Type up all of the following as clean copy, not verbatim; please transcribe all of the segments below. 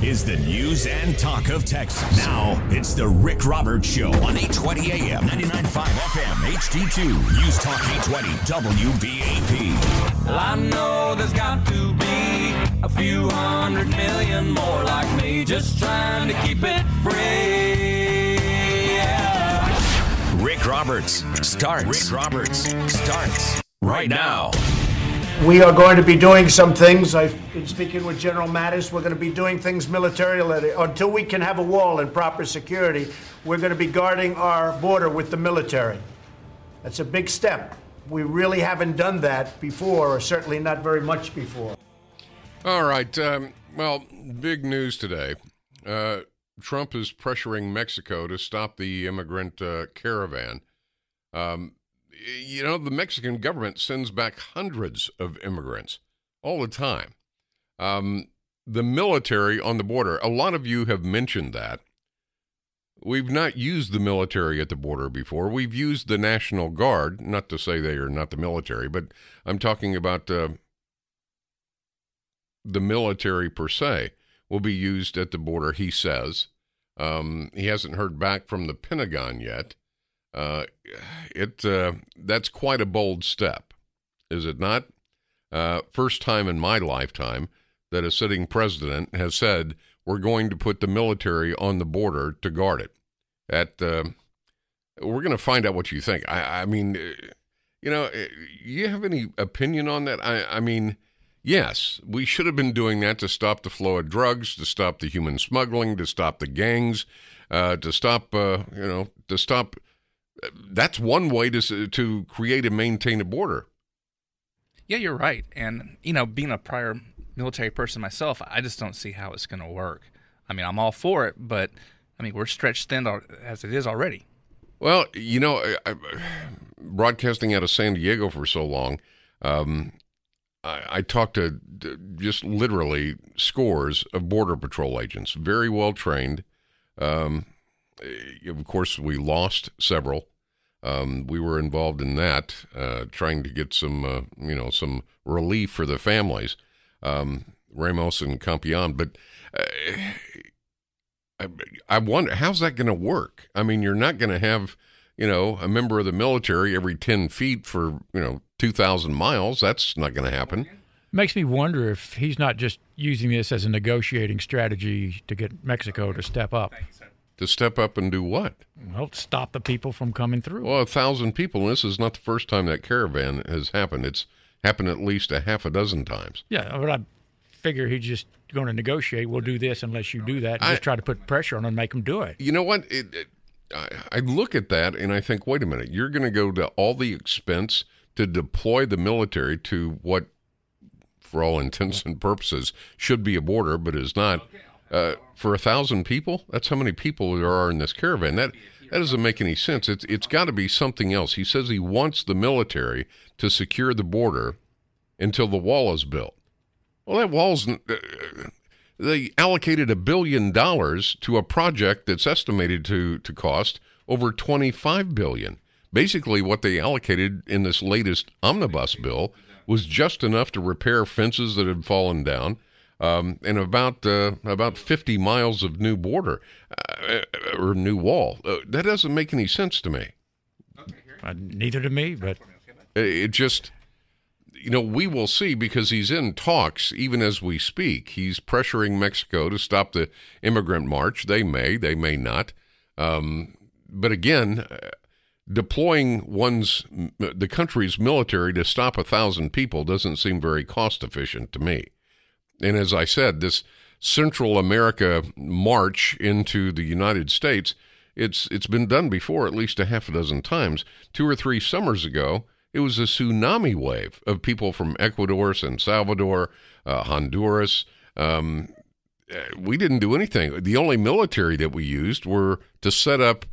is the news and talk of Texas. Now, it's the Rick Roberts Show on 820 AM, 99.5 FM, HD2, News Talk 820, WBAP. Well, I know there's got to be a few 100 million more like me, just trying to keep it free. Yeah. Rick Roberts starts right now. We are going to be doing some things. I've been speaking with General Mattis. We're going to be doing things militarily. Until we can have a wall and proper security, we're going to be guarding our border with the military. That's a big step. We really haven't done that before, or certainly not very much before. All right. Well, big news today. Trump is pressuring Mexico to stop the immigrant caravan. The Mexican government sends back hundreds of immigrants all the time. The military on the border, a lot of you have mentioned that. We've not used the military at the border before. We've used the National Guard, not to say they are not the military, but I'm talking about the military per se will be used at the border, he says. He hasn't heard back from the Pentagon yet. That's quite a bold step, is it not? First time in my lifetime that a sitting president has said we're going to put the military on the border to guard it. We're going to find out what you think. I mean, you have any opinion on that? I mean, yes, we should have been doing that to stop the flow of drugs, to stop the human smuggling, to stop the gangs, to stop. That's one way to create and maintain a border. Yeah, you're right. And, being a prior military person myself, I just don't see how it's going to work. I mean, I'm all for it, but, we're stretched thin as it is already. Well, broadcasting out of San Diego for so long, I talked to just literally scores of Border Patrol agents, very well trained. Of course, we lost several. We were involved in that, trying to get some relief for the families, Ramos and Campion. But I wonder, how's that going to work? I mean, you're not going to have, a member of the military every 10 feet for, 2,000 miles. That's not going to happen. Makes me wonder if he's not just using this as a negotiating strategy to get Mexico to step up. To step up and do what? Well, stop the people from coming through. Well, 1,000 people, and this is not the first time that caravan has happened. It's happened at least a half a dozen times. Yeah, but I figure he's just going to negotiate. We'll do this unless you do that. And just try to put pressure on them and make them do it. You know what? I look at that and I think, wait a minute. You're going to go to all the expense to deploy the military to what, for all intents and purposes, should be a border, but is not. For 1,000 people, that's how many people there are in this caravan. That doesn't make any sense. It's got to be something else. He says he wants the military to secure the border until the wall is built. Well, that wall's they allocated $1 billion to a project that's estimated to cost over $25 billion. Basically, what they allocated in this latest omnibus bill was just enough to repair fences that had fallen down. And about 50 miles of new border or new wall. That doesn't make any sense to me. Neither to me, but it just, we will see, because he's in talks even as we speak. He's pressuring Mexico to stop the immigrant march. They may not. But again, deploying the country's military to stop 1,000 people doesn't seem very cost efficient to me. And as I said, this Central America march into the United States, it's been done before at least a half a dozen times. 2 or 3 summers ago, it was a tsunami wave of people from Ecuador, San Salvador, Honduras. We didn't do anything. The only military that we used were to set up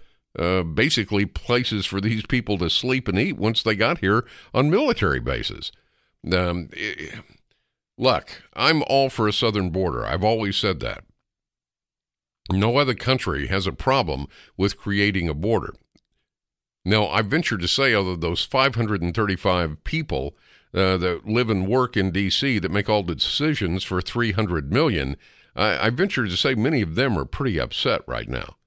basically places for these people to sleep and eat once they got here on military bases. Look, I'm all for a southern border. I've always said that. No other country has a problem with creating a border. Now, I venture to say, of those 535 people that live and work in D.C. that make all the decisions for $300 million, I venture to say many of them are pretty upset right now.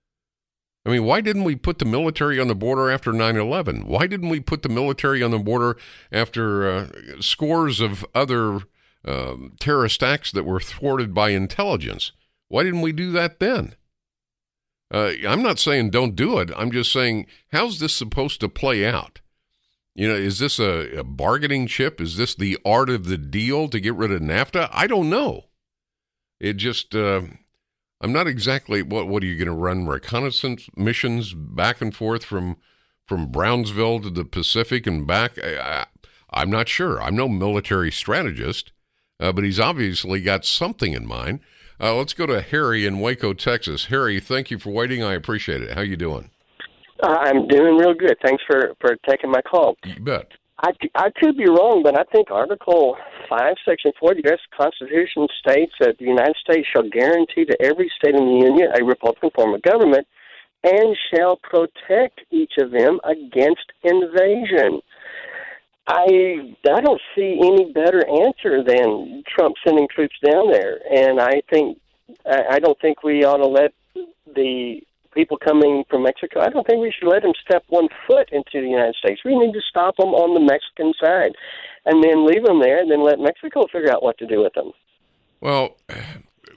I mean, why didn't we put the military on the border after 9/11? Why didn't we put the military on the border after scores of other terrorist acts that were thwarted by intelligence? Why didn't we do that then? I'm not saying don't do it. I'm just saying, how's this supposed to play out? You know, is this a bargaining chip? Is this the art of the deal to get rid of NAFTA? I don't know. It just, I'm not exactly, what are you going to run reconnaissance missions back and forth from Brownsville to the Pacific and back? I'm not sure. I'm no military strategist, but he's obviously got something in mind. Let's go to Harry in Waco, Texas. Harry, thank you for waiting. I appreciate it. How you doing? I'm doing real good. Thanks for taking my call. You bet. I could be wrong, but I think Article 5, Section 4 of the U.S. Constitution states that the United States shall guarantee to every state in the Union a Republican form of government and shall protect each of them against invasion. I don't see any better answer than Trump sending troops down there, and I don't think we ought to let the people coming from Mexico, I don't think we should let them step one foot into the United States. We need to stop them on the Mexican side and then leave them there and then let Mexico figure out what to do with them. Well,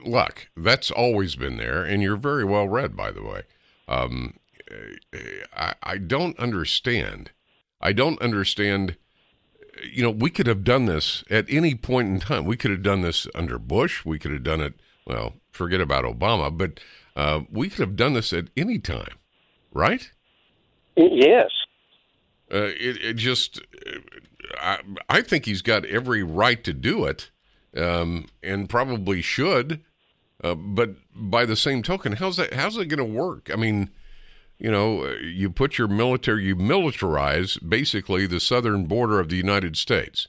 look, that's always been there, and you're very well read, by the way. I don't understand. You know, we could have done this at any point in time. We could have done this under Bush. We could have done it, well, forget about Obama, but we could have done this at any time, right? Yes. I think he's got every right to do it, and probably should. But by the same token, how's it going to work? I mean, you know, you put your military, you militarize basically the southern border of the United States.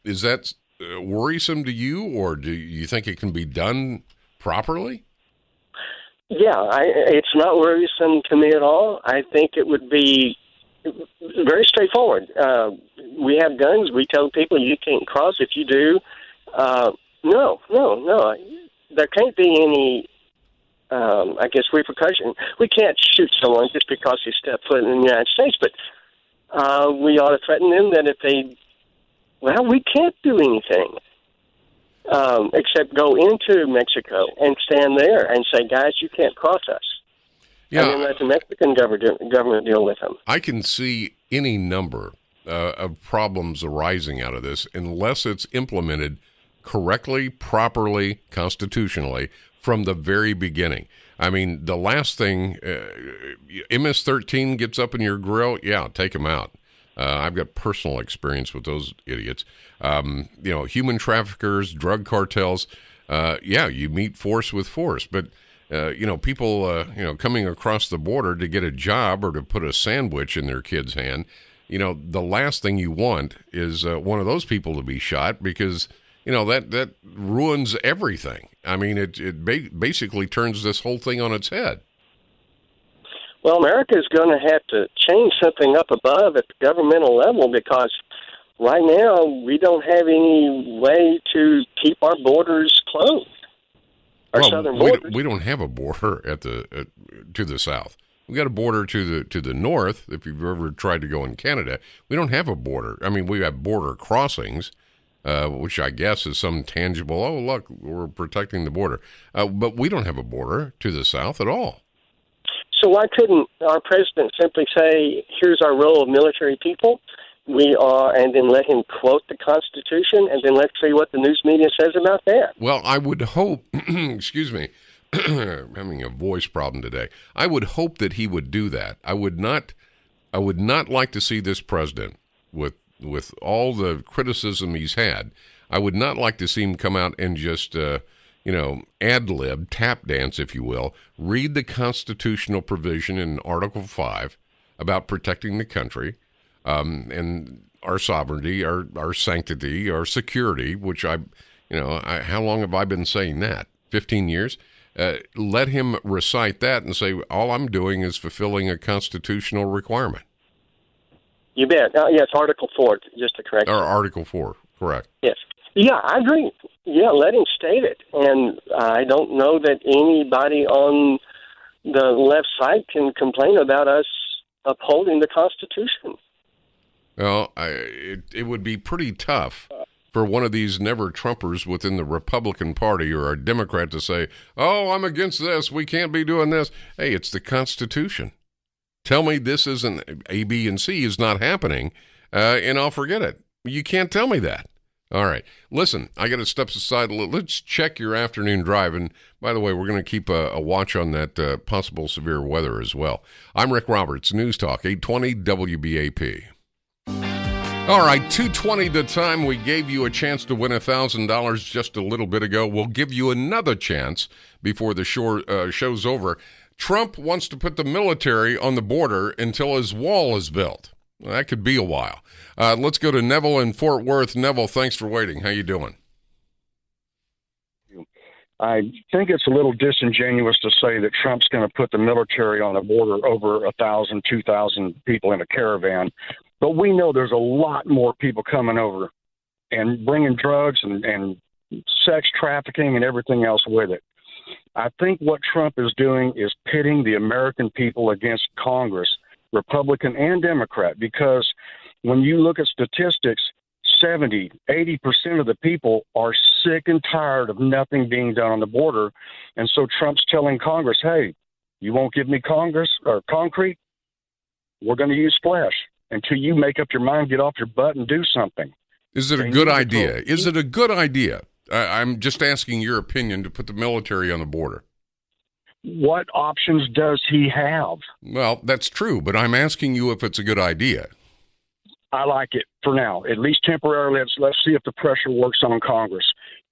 Is that worrisome to you, or do you think it can be done properly? Yeah, it's not worrisome to me at all. I think it would be very straightforward. We have guns. We tell people you can't cross. If you do, no. There can't be any, repercussion. We can't shoot someone just because they step foot in the United States, but we ought to threaten them that if they, we can't do anything except go into Mexico and stand there and say, guys, you can't cross us. Yeah. And then let the Mexican government deal with them. I can see any number of problems arising out of this unless it's implemented correctly, properly, constitutionally from the very beginning. I mean, the last thing, MS-13 gets up in your grill, take them out. I've got personal experience with those idiots. Human traffickers, drug cartels, you meet force with force. But, people, coming across the border to get a job or to put a sandwich in their kid's hand, the last thing you want is one of those people to be shot because, that ruins everything. I mean, it basically turns this whole thing on its head. Well, America's going to have to change something up above at the governmental level because right now we don't have any way to keep our borders closed. Southern borders. We don't have a border to the south. We got a border to the north. If you've ever tried to go in Canada, we don't have a border. I mean, we have border crossings, which I guess is some tangible. Oh, look, we're protecting the border, but we don't have a border to the south at all. So why couldn't our president simply say, here's our role of military people, and then let him quote the Constitution, and then let's see what the news media says about that? Well, I would hope, excuse me, I'm having a voice problem today. I would hope that he would do that. I would not like to see this president, with all the criticism he's had, I would not like to see him come out and just ad-lib, tap dance, if you will, read the constitutional provision in Article 5 about protecting the country and our sovereignty, our sanctity, our security, which how long have I been saying that? 15 years? Let him recite that and say, all I'm doing is fulfilling a constitutional requirement. You bet. Yes, Article 4, just to correct Or you. Article 4, correct. Yes. Yeah, I agree. Yeah, let him state it. And I don't know that anybody on the left side can complain about us upholding the Constitution. Well, it would be pretty tough for one of these never-Trumpers within the Republican Party or a Democrat to say, oh, I'm against this, we can't be doing this. Hey, it's the Constitution. Tell me this isn't, A, B, and C is not happening, and I'll forget it. You can't tell me that. All right. Listen, I got to step aside. Let's check your afternoon drive. And by the way, we're going to keep a watch on that possible severe weather as well. I'm Rick Roberts, News Talk 820 WBAP. All right, 2:20 the time. We gave you a chance to win $1,000 just a little bit ago. We'll give you another chance before the show's over. Trump wants to put the military on the border until his wall is built. Well, that could be a while. Let's go to Neville in Fort Worth. Neville, thanks for waiting. How you doing? I think it's a little disingenuous to say that Trump's going to put the military on the border over 1,000, 2,000 people in a caravan. But we know there's a lot more people coming over and bringing drugs and sex trafficking and everything else with it. I think what Trump is doing is pitting the American people against Congress, Republican and Democrat, because when you look at statistics, 70, 80% of the people are sick and tired of nothing being done on the border. And so Trump's telling Congress, hey, you won't give me Congress or concrete? We're going to use flesh until you make up your mind, get off your butt and do something. Is it a good idea? Is it a good idea? I'm just asking your opinion to put the military on the border. What options does he have? Well, that's true, but I'm asking you if it's a good idea. I like it for now, at least temporarily. Let's see if the pressure works on Congress.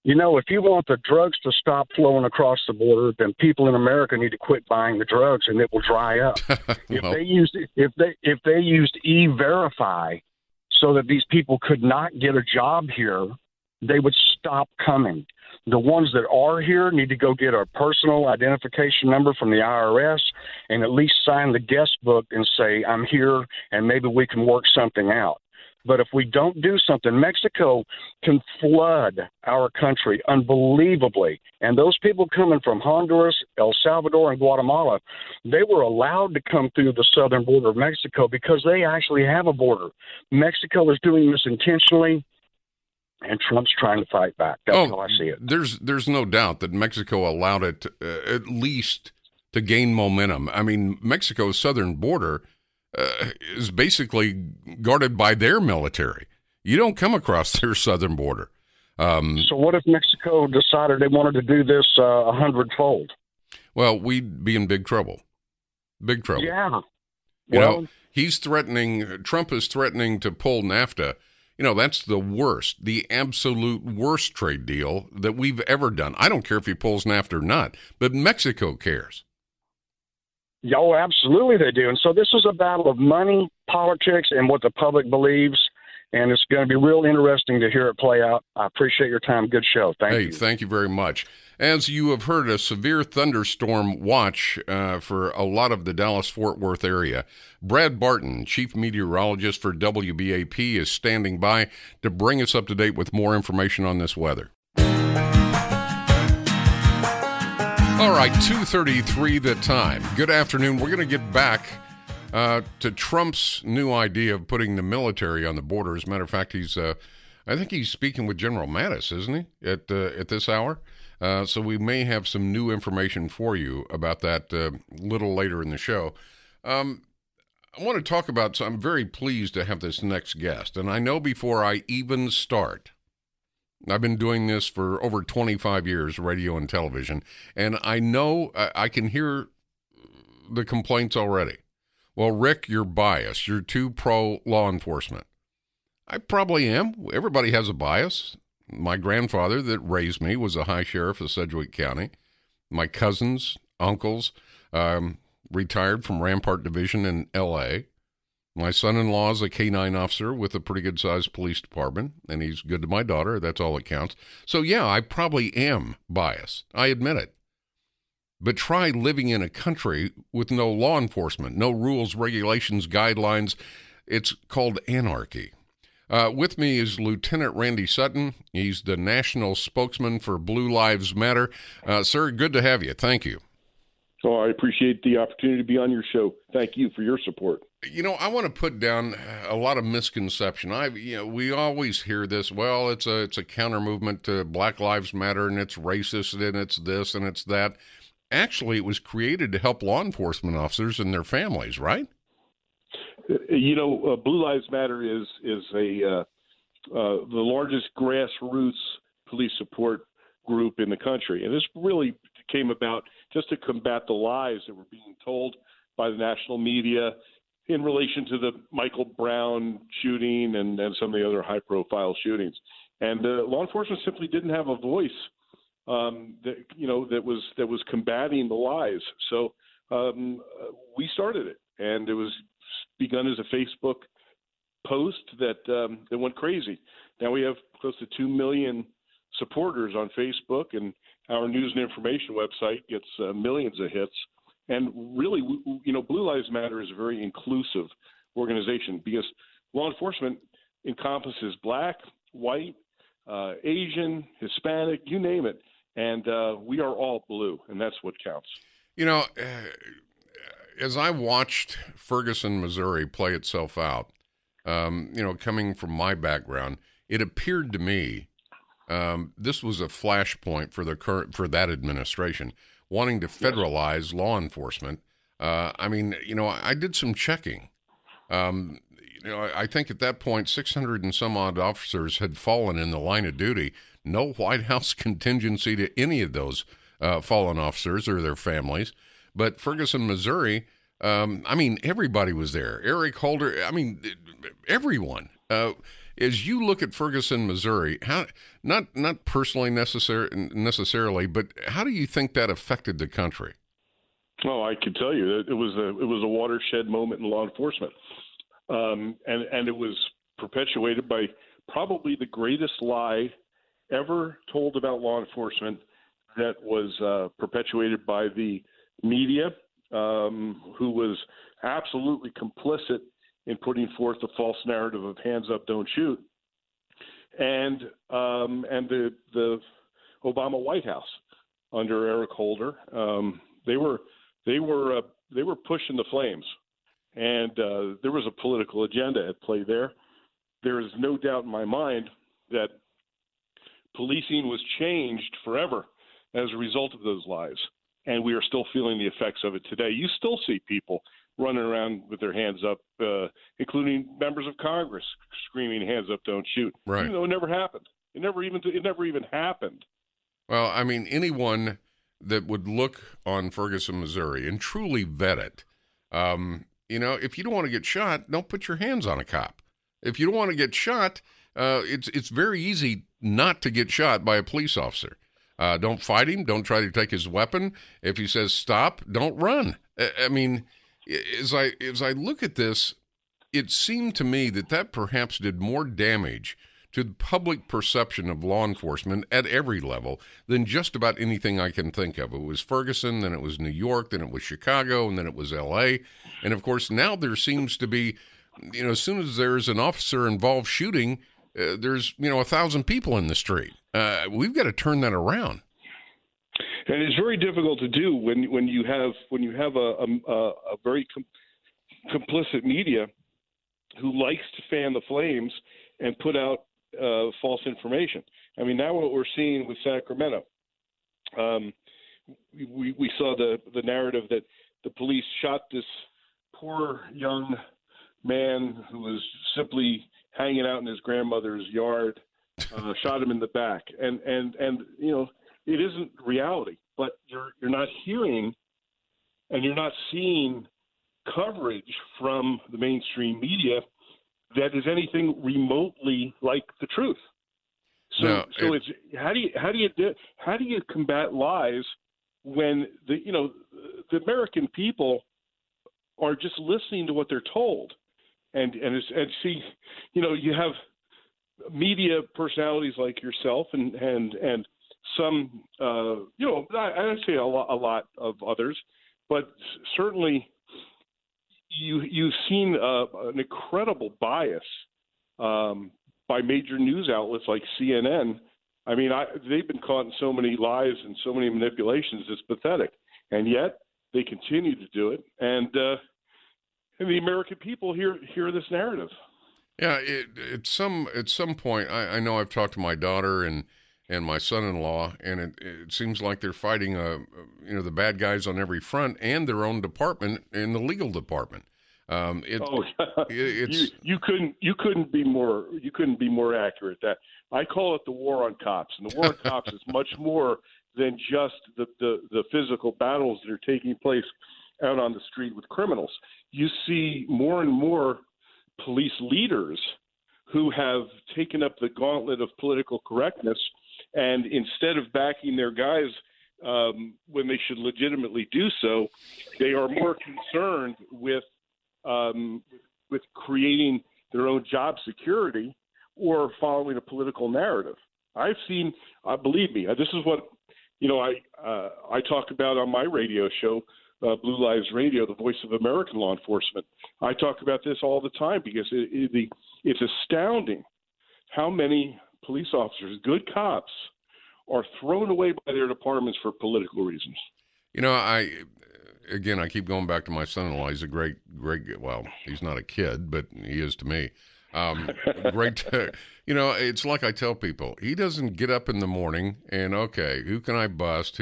You know, if you want the drugs to stop flowing across the border, then people in America need to quit buying the drugs, and it will dry up. Well, if they used E-Verify so that these people could not get a job here, they would stop coming. The ones that are here need to go get a personal identification number from the IRS and at least sign the guest book and say, I'm here, and maybe we can work something out. But if we don't do something, Mexico can flood our country unbelievably. And those people coming from Honduras, El Salvador, and Guatemala, they were allowed to come through the southern border of Mexico because they actually have a border. Mexico is doing this intentionally, and Trump's trying to fight back. That's how I see it. There's no doubt that Mexico allowed it at least to gain momentum. I mean, Mexico's southern border is basically guarded by their military. You don't come across their southern border. So what if Mexico decided they wanted to do this 100-fold? Well, we'd be in big trouble. Big trouble. Yeah. You know, Trump is threatening to pull NAFTA. You know, that's the absolute worst trade deal that we've ever done. I don't care if he pulls NAFTA or not, but Mexico cares. Oh, absolutely they do. And so this is a battle of money, politics, and what the public believes, and it's going to be real interesting to hear it play out. I appreciate your time. Good show. Thank you. Thank you very much. As you have heard, a severe thunderstorm watch for a lot of the Dallas-Fort Worth area. Brad Barton, chief meteorologist for WBAP, is standing by to bring us up to date with more information on this weather. All right, 2:33 the time. Good afternoon. We're going to get back to Trump's new idea of putting the military on the border. As a matter of fact, I think he's speaking with General Mattis, isn't he, at this hour? So we may have some new information for you about that a little later in the show. I want to talk about, so I'm very pleased to have this next guest. And I know before I even start, I've been doing this for over 25 years, radio and television, and I know I can hear the complaints already. Well, Rick, you're biased. You're too pro-law enforcement. I probably am. Everybody has a bias. My grandfather that raised me was a high sheriff of Sedgwick County. My cousins, uncles, retired from Rampart Division in L.A., My son-in-law is a K-9 officer with a pretty good-sized police department, and he's good to my daughter. That's all that counts. So, yeah, I probably am biased. I admit it. But try living in a country with no law enforcement, no rules, regulations, guidelines. It's called anarchy. With me is Lieutenant Randy Sutton. He's the national spokesman for Blue Lives Matter. Sir, good to have you. Thank you. Oh, I appreciate the opportunity to be on your show. Thank you for your support. You know, I want to put down a lot of misconception. We always hear this. Well, it's a counter movement to Black Lives Matter, and it's racist, and it's this, and it's that. Actually, it was created to help law enforcement officers and their families, right? You know, Blue Lives Matter is the largest grassroots police support group in the country, and this really came about just to combat the lies that were being told by the national media in relation to the Michael Brown shooting and some of the other high-profile shootings. And law enforcement simply didn't have a voice that was combating the lies. So we started it, and it was begun as a Facebook post that went crazy. Now we have close to 2 million supporters on Facebook, and our news and information website gets millions of hits. And really, Blue Lives Matter is a very inclusive organization because law enforcement encompasses black, white, Asian, Hispanic, you name it. And we are all blue, and that's what counts. You know, as I watched Ferguson, Missouri play itself out, coming from my background, it appeared to me this was a flashpoint for that administration wanting to federalize law enforcement. I did some checking. I think at that point 600 and some odd officers had fallen in the line of duty. No White House contingency to any of those fallen officers or their families. But Ferguson, Missouri, everybody was there. Eric Holder, everyone. As you look at Ferguson, Missouri, how not personally necessarily, but how do you think that affected the country? Well, I can tell you that it was a watershed moment in law enforcement, and it was perpetuated by probably the greatest lie ever told about law enforcement. That was perpetuated by the media, who was absolutely complicit in putting forth the false narrative of hands up, don't shoot, and the Obama White House under Eric Holder, they were pushing the flames, and there was a political agenda at play there. There is no doubt in my mind that policing was changed forever as a result of those lies, and we are still feeling the effects of it today. You still see people running around with their hands up, including members of Congress screaming, "Hands up, don't shoot." Right. Even though it never happened. It never even happened. Well, anyone that would look on Ferguson, Missouri, and truly vet it, if you don't want to get shot, don't put your hands on a cop. If you don't want to get shot, it's very easy not to get shot by a police officer. Don't fight him. Don't try to take his weapon. If he says stop, don't run. As I look at this, it seemed to me that perhaps did more damage to the public perception of law enforcement at every level than just about anything I can think of. It was Ferguson, then it was New York, then it was Chicago, and then it was L.A. And, of course, now there seems to be, as soon as there's an officer-involved shooting, there's, 1,000 people in the street. We've got to turn that around. And it's very difficult to do when you have a very complicit media who likes to fan the flames and put out false information. Now what we're seeing with Sacramento, we saw the narrative that the police shot this poor young man who was simply hanging out in his grandmother's yard, shot him in the back, and it isn't reality, but you're not hearing and you're not seeing coverage from the mainstream media that is anything remotely like the truth. So it's how do you combat lies when the American people are just listening to what they're told, and see, you have media personalities like yourself and some, I'd say a lot of others, but certainly you've seen an incredible bias by major news outlets like CNN. I mean, they've been caught in so many lies and so many manipulations. It's pathetic, and yet they continue to do it. And the American people hear this narrative. Yeah, at some point, I know I've talked to my daughter and my son-in-law, and it seems like they're fighting the bad guys on every front and their own department in the legal department. You couldn't be more accurate. That I call it the war on cops, and the war on cops is much more than just the physical battles that are taking place out on the street with criminals. You see more and more police leaders who have taken up the gauntlet of political correctness, and instead of backing their guys when they should legitimately do so, they are more concerned with creating their own job security or following a political narrative. I've seen, believe me, this is what I talk about on my radio show, Blue Lives Radio, the voice of American law enforcement. I talk about this all the time because it's astounding how many police officers, good cops, are thrown away by their departments for political reasons. I keep going back to my son-in-law. He's a great, well, he's not a kid, but he is to me. Great. It's like I tell people, he doesn't get up in the morning and, okay, who can I bust?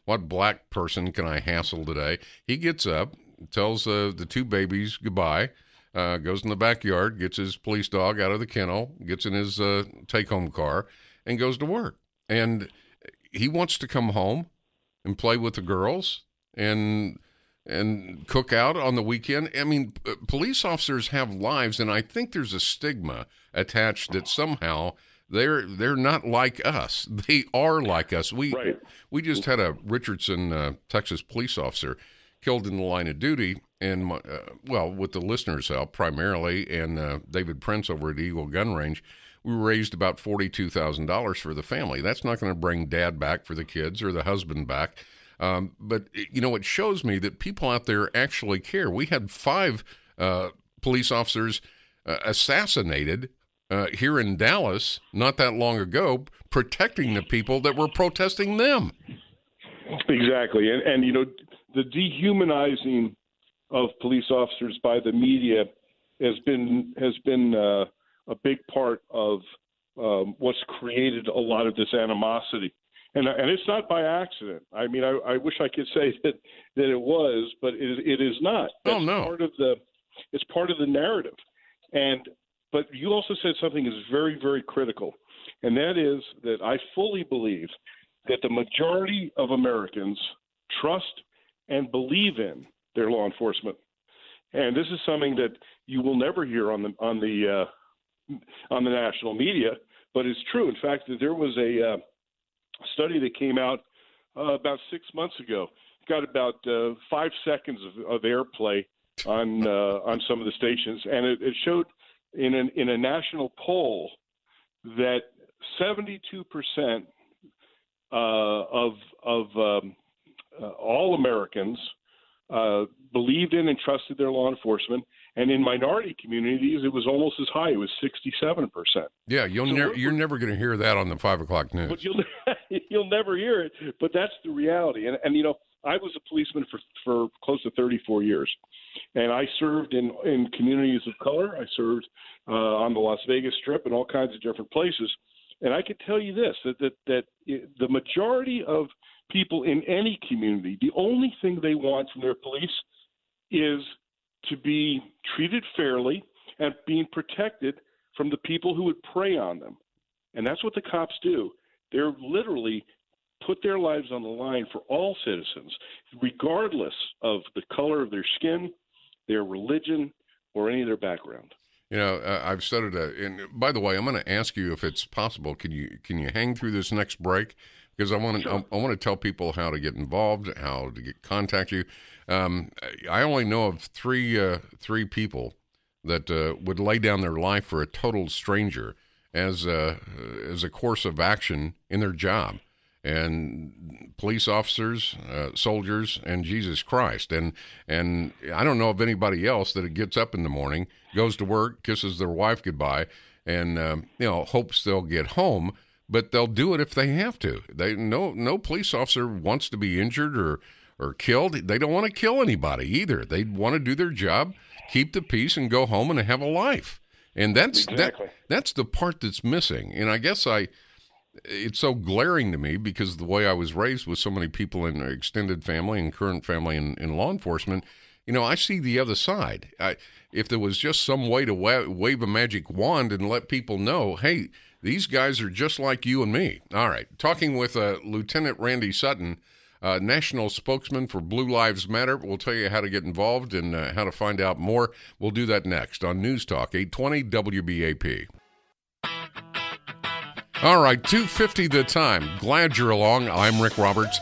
What black person can I hassle today? He gets up, tells the two babies goodbye, goes in the backyard, gets his police dog out of the kennel, gets in his take-home car, and goes to work. And he wants to come home and play with the girls and cook out on the weekend. I mean, police officers have lives, and I think there's a stigma attached that somehow they're not like us. They are like us. We just had a Richardson, Texas police officer killed in the line of duty, and with the listeners' help primarily, and David Prince over at Eagle Gun Range. We raised about $42,000 for the family. That's not going to bring dad back for the kids or the husband back. But it shows me that people out there actually care. We had 5 police officers assassinated here in Dallas not that long ago, protecting the people that were protesting them. Exactly. And the dehumanizing of police officers by the media has been a big part of what's created a lot of this animosity. And it's not by accident. I mean, I wish I could say that it was, but it is not. Oh, no. It's part of the narrative. But you also said something is very, very critical, and that is that I fully believe that the majority of Americans trust and believe in their law enforcement. And this is something that you will never hear on the national media, but it's true. In fact, there was a study that came out about 6 months ago. It got about 5 seconds of airplay on some of the stations, and it showed in a national poll that 72% of all Americans believed in and trusted their law enforcement. And in minority communities, it was almost as high. It was 67%. Yeah, you're never going to hear that on the 5 o'clock news. But you'll never hear it. But that's the reality. And I was a policeman for close to 34 years, and I served in communities of color. I served on the Las Vegas Strip and all kinds of different places. And I can tell you this: that the majority of people in any community, the only thing they want from their police is to be treated fairly and being protected from the people who would prey on them. And that's what the cops do. They're literally put their lives on the line for all citizens, regardless of the color of their skin, their religion, or any of their background. I've studied and by the way, I'm going to ask you if it's possible. Can you hang through this next break? Because I want to tell people how to get involved, how to contact you. I only know of three people that would lay down their life for a total stranger as a course of action in their job. and police officers, soldiers, and Jesus Christ. And I don't know of anybody else that gets up in the morning, goes to work, kisses their wife goodbye, and hopes they'll get home. But they'll do it if they have to. No police officer wants to be injured or killed. They don't want to kill anybody either. They want to do their job, keep the peace, and go home and have a life. And that's the part that's missing. And I guess it's so glaring to me because the way I was raised with so many people in extended family and current family in law enforcement, I see the other side. If there was just some way to wave a magic wand and let people know, hey, these guys are just like you and me. All right. Talking with Lieutenant Randy Sutton, national spokesman for Blue Lives Matter. We'll tell you how to get involved and how to find out more. We'll do that next on News Talk 820 WBAP. All right, 2:50 the time. Glad you're along. I'm Rick Roberts.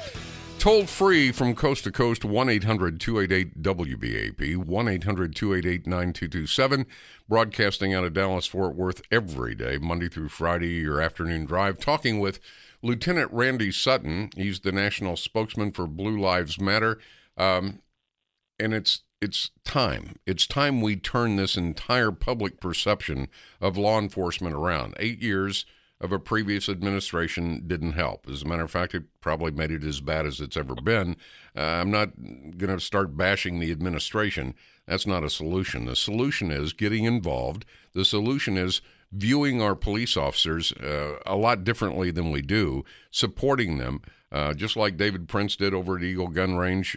Toll free from coast to coast, 1-800-288-WBAP, 1-800-288-9227. Broadcasting out of Dallas-Fort Worth every day, Monday through Friday, your afternoon drive. Talking with Lieutenant Randy Sutton. He's the national spokesman for Blue Lives Matter. And it's time. It's time we turn this entire public perception of law enforcement around. 8 years of a previous administration didn't help. As a matter of fact, it probably made it as bad as it's ever been. I'm not going to start bashing the administration. That's not a solution. The solution is getting involved. The solution is viewing our police officers a lot differently than we do, supporting them, just like David Prince did over at Eagle Gun Range.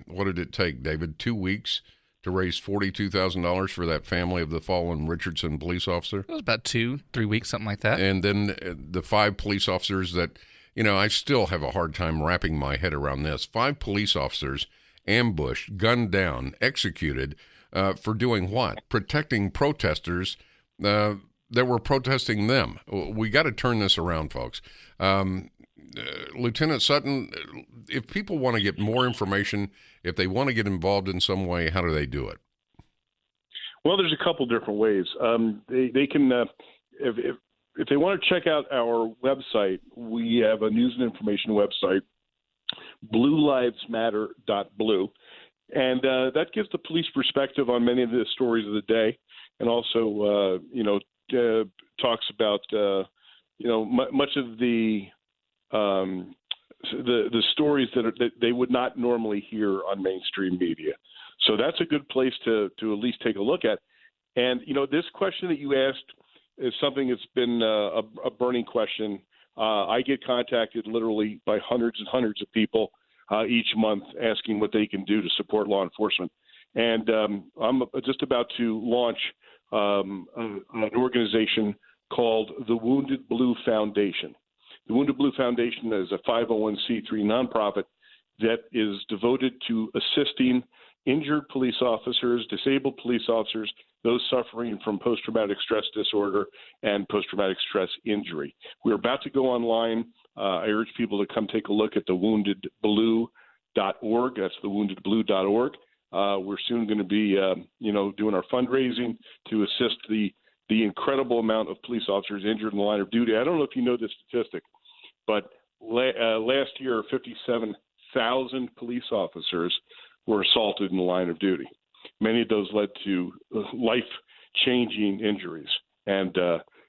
What did it take, David? 2 weeks to raise $42,000 for that family of the fallen Richardson police officer? It was about 2-3 weeks, something like that. And then the 5 police officers that, I still have a hard time wrapping my head around this. 5 police officers ambushed, gunned down, executed for doing what? Protecting protesters that were protesting them. We got to turn this around, folks. Lieutenant Sutton, if people want to get more information, if they want to get involved in some way, how do they do it? Well, there's a couple different ways. They can, if they want to check out our website, we have a news and information website, bluelivesmatter.blue, and that gives the police perspective on many of the stories of the day, and also, talks about, much of the stories that they would not normally hear on mainstream media. So that's a good place to at least take a look at. And, this question that you asked is something that's been a burning question. I get contacted literally by hundreds and hundreds of people each month asking what they can do to support law enforcement. And I'm just about to launch an organization called the Wounded Blue Foundation. The Wounded Blue Foundation is a 501c3 nonprofit that is devoted to assisting injured police officers, disabled police officers, those suffering from post-traumatic stress disorder and post-traumatic stress injury. We're about to go online. I urge people to come take a look at thewoundedblue.org. That's thewoundedblue.org. We're soon going to be, doing our fundraising to assist the incredible amount of police officers injured in the line of duty. I don't know if you know this statistic, but last year, 57,000 police officers were assaulted in the line of duty. Many of those led to life-changing injuries. And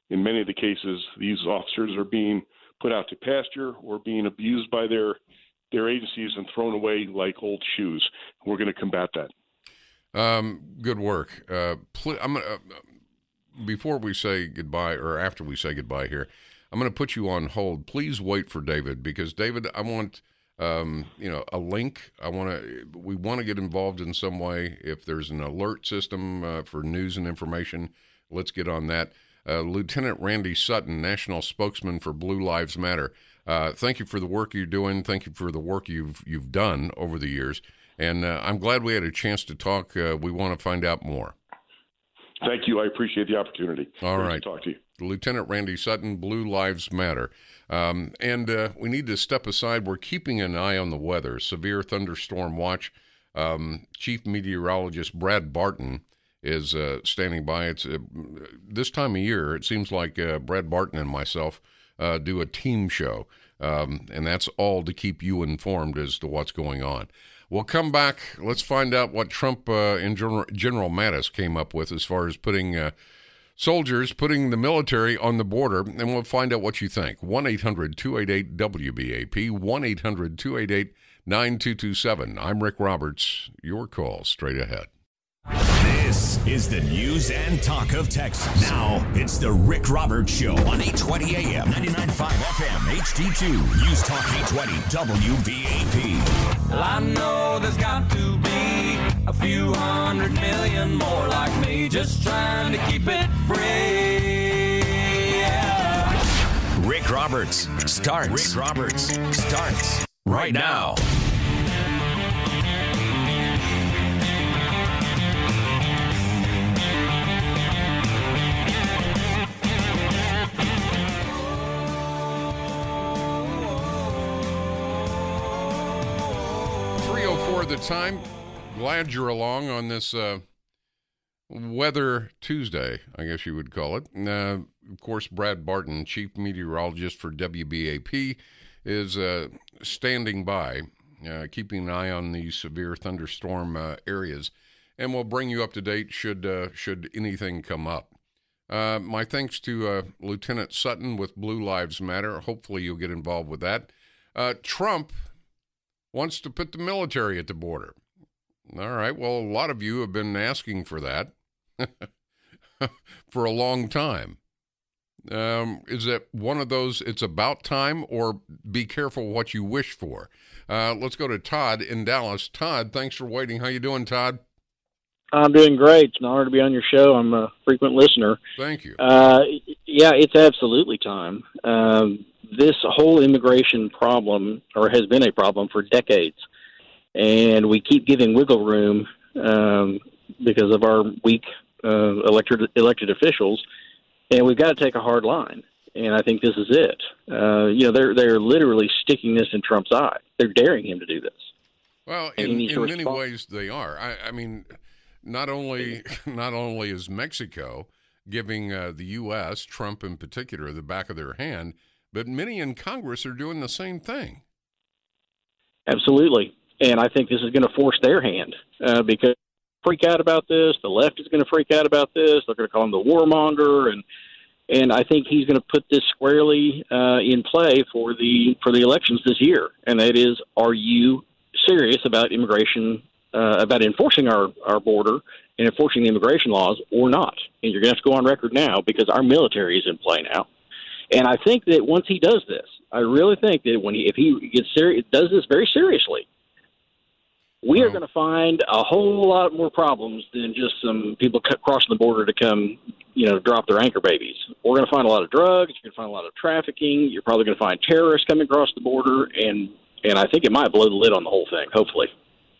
in many of the cases, these officers are being put out to pasture or being abused by their agencies and thrown away like old shoes. We're going to combat that. Good work. Before we say goodbye, or after we say goodbye here, I'm going to put you on hold. Please wait for David, because David, I want a link. We want to get involved in some way. If there's an alert system for news and information, let's get on that. Lieutenant Randy Sutton, national spokesman for Blue Lives Matter. Thank you for the work you're doing. Thank you for the work you've done over the years. And I'm glad we had a chance to talk. We want to find out more. Thank you. I appreciate the opportunity. All right. To talk to you. Lieutenant Randy Sutton, Blue Lives Matter. And we need to step aside. We're keeping an eye on the weather. Severe thunderstorm watch. Chief Meteorologist Brad Barton is standing by. It's this time of year, it seems like Brad Barton and myself do a team show. And that's all to keep you informed as to what's going on. We'll come back. Let's find out what Trump and General Mattis came up with as far as putting the military on the border, and we'll find out what you think. 1-800-288-WBAP, 1-800-288-9227. I'm Rick Roberts. Your call straight ahead. This is the news and talk of Texas. Now, it's the Rick Roberts Show on 820 AM, 99.5 FM, HD2, News Talk 820, WBAP. Well, I know there's got to be a few 100 million more like me, just trying to keep it free. Yeah. Rick Roberts starts right now. The time. Glad you're along on this Weather Tuesday, I guess you would call it. Of course, Brad Barton, chief meteorologist for WBAP, is standing by, keeping an eye on these severe thunderstorm areas, and we'll bring you up to date should anything come up. My thanks to Lieutenant Sutton with Blue Lives Matter. Hopefully you'll get involved with that. Trump wants to put the military at the border. All right, well, a lot of you have been asking for that for a long time. Is it one of those, it's about time, or be careful what you wish for? Let's go to Todd in Dallas. Todd, thanks for waiting. How you doing, Todd? I'm doing great. It's an honor to be on your show. I'm a frequent listener. Thank you. Yeah, it's absolutely time. This whole immigration problem, or has been a problem for decades, and we keep giving wiggle room because of our weak elected officials, and we've got to take a hard line. And I think this is it. They're literally sticking this in Trump's eye. They're daring him to do this. Well, in many ways they are. I mean, not only is Mexico giving the U.S., Trump in particular, the back of their hand, but many in Congress are doing the same thing. Absolutely. And I think this is going to force their hand because freak out about this. The left is going to freak out about this. They're going to call him the warmonger. And I think he's going to put this squarely in play for the elections this year. And that is, are you serious about immigration, about enforcing our border and enforcing the immigration laws or not? And you're going to have to go on record now because our military is in play now. And I think that once he does this, I really think that if he gets serious, does this very seriously, we are going to find a whole lot more problems than just some people crossing the border to come, drop their anchor babies. We're going to find a lot of drugs. You're going to find a lot of trafficking. You're probably going to find terrorists coming across the border, and I think it might blow the lid on the whole thing. Hopefully.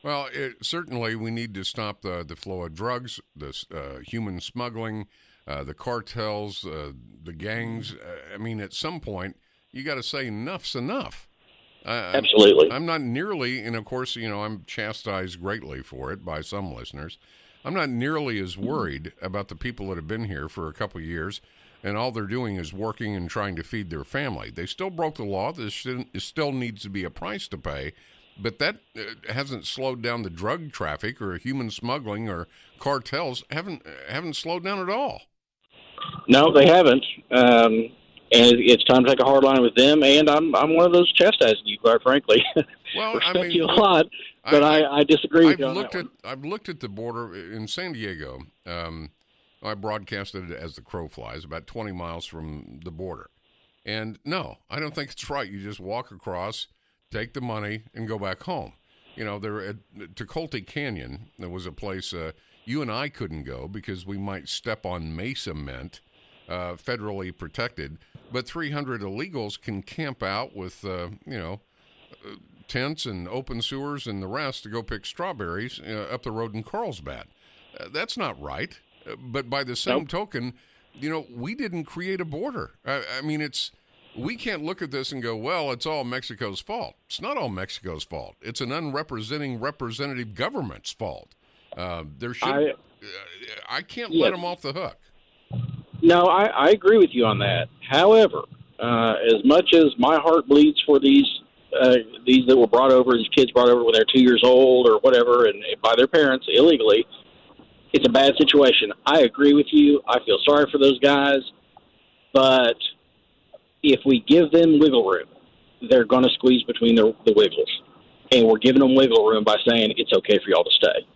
Well, certainly we need to stop the flow of drugs, this human smuggling. The cartels, the gangs. I mean, at some point, you got to say enough's enough. Absolutely. I'm not nearly, and of course, I'm chastised greatly for it by some listeners. I'm not nearly as worried about the people that have been here for a couple of years, and all they're doing is working and trying to feed their family. They still broke the law. There still needs to be a price to pay, but that hasn't slowed down the drug traffic or human smuggling or cartels. Haven't slowed down at all. No, they haven't. And it's time to take a hard line with them. And I'm one of those chastising you, quite frankly. Well, respect you a lot, but I disagree with you on that one. I've looked at the border in San Diego. I broadcasted it as the crow flies, about 20 miles from the border. And no, I don't think it's right. You just walk across, take the money, and go back home. There at Tecolote Canyon, there was a place you and I couldn't go because we might step on May cement, federally protected. But 300 illegals can camp out with, tents and open sewers and the rest to go pick strawberries up the road in Carlsbad. That's not right. But by the same token, we didn't create a border. I mean, we can't look at this and go, well, it's all Mexico's fault. It's not all Mexico's fault. It's an representative government's fault. I can't let them off the hook. No, I agree with you on that. However, As much as my heart bleeds for these that were brought over, these kids brought over when they're 2 years old or whatever, and by their parents illegally, it's a bad situation. I agree with you. I feel sorry for those guys, but if we give them wiggle room, they're going to squeeze between the wiggles, and we're giving them wiggle room by saying it's okay for y'all to stay.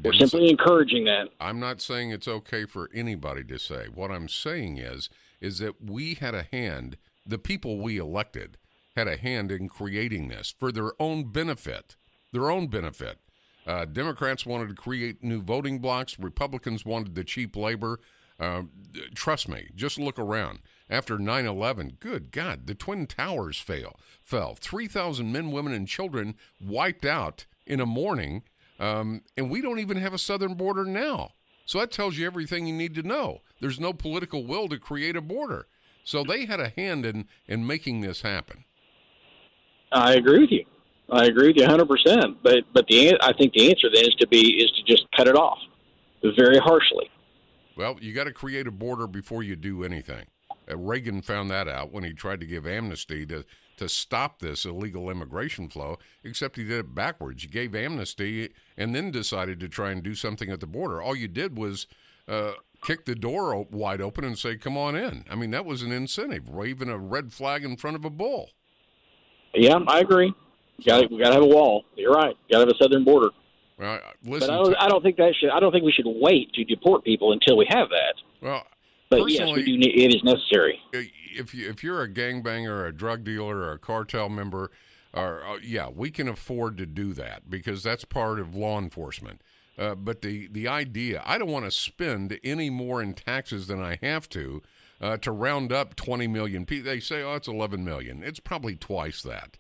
We're simply encouraging that. I'm not saying it's okay for anybody to say. What I'm saying is that we had a hand, the people we elected had a hand in creating this for their own benefit. Democrats wanted to create new voting blocks. Republicans wanted the cheap labor. Trust me, just look around. After 9/11, good God, the Twin Towers fell. 3,000 men, women, and children wiped out in a morning, and we don't even have a southern border now. So that tells you everything you need to know. There's no political will to create a border. So they had a hand in making this happen. I agree with you. 100%. But I think the answer then is to just cut it off very harshly. Well, you got to create a border before you do anything. Reagan found that out when he tried to give amnesty to stop this illegal immigration flow, except he did it backwards. You gave amnesty and then decided to try and do something at the border. All you did was kick the door wide open and say, come on in. I mean, that was an incentive, waving a red flag in front of a bull. Yeah, I agree. We got to have a wall. You're right. Got to have a southern border. Well, listen, but I don't think we should wait to deport people until we have that. Well, but yes, we do. It is necessary. If you're a gangbanger, or a drug dealer, or a cartel member, yeah, we can afford to do that because that's part of law enforcement. But the idea, I don't want to spend any more in taxes than I have to round up 20 million people. They say, it's 11 million. It's probably twice that.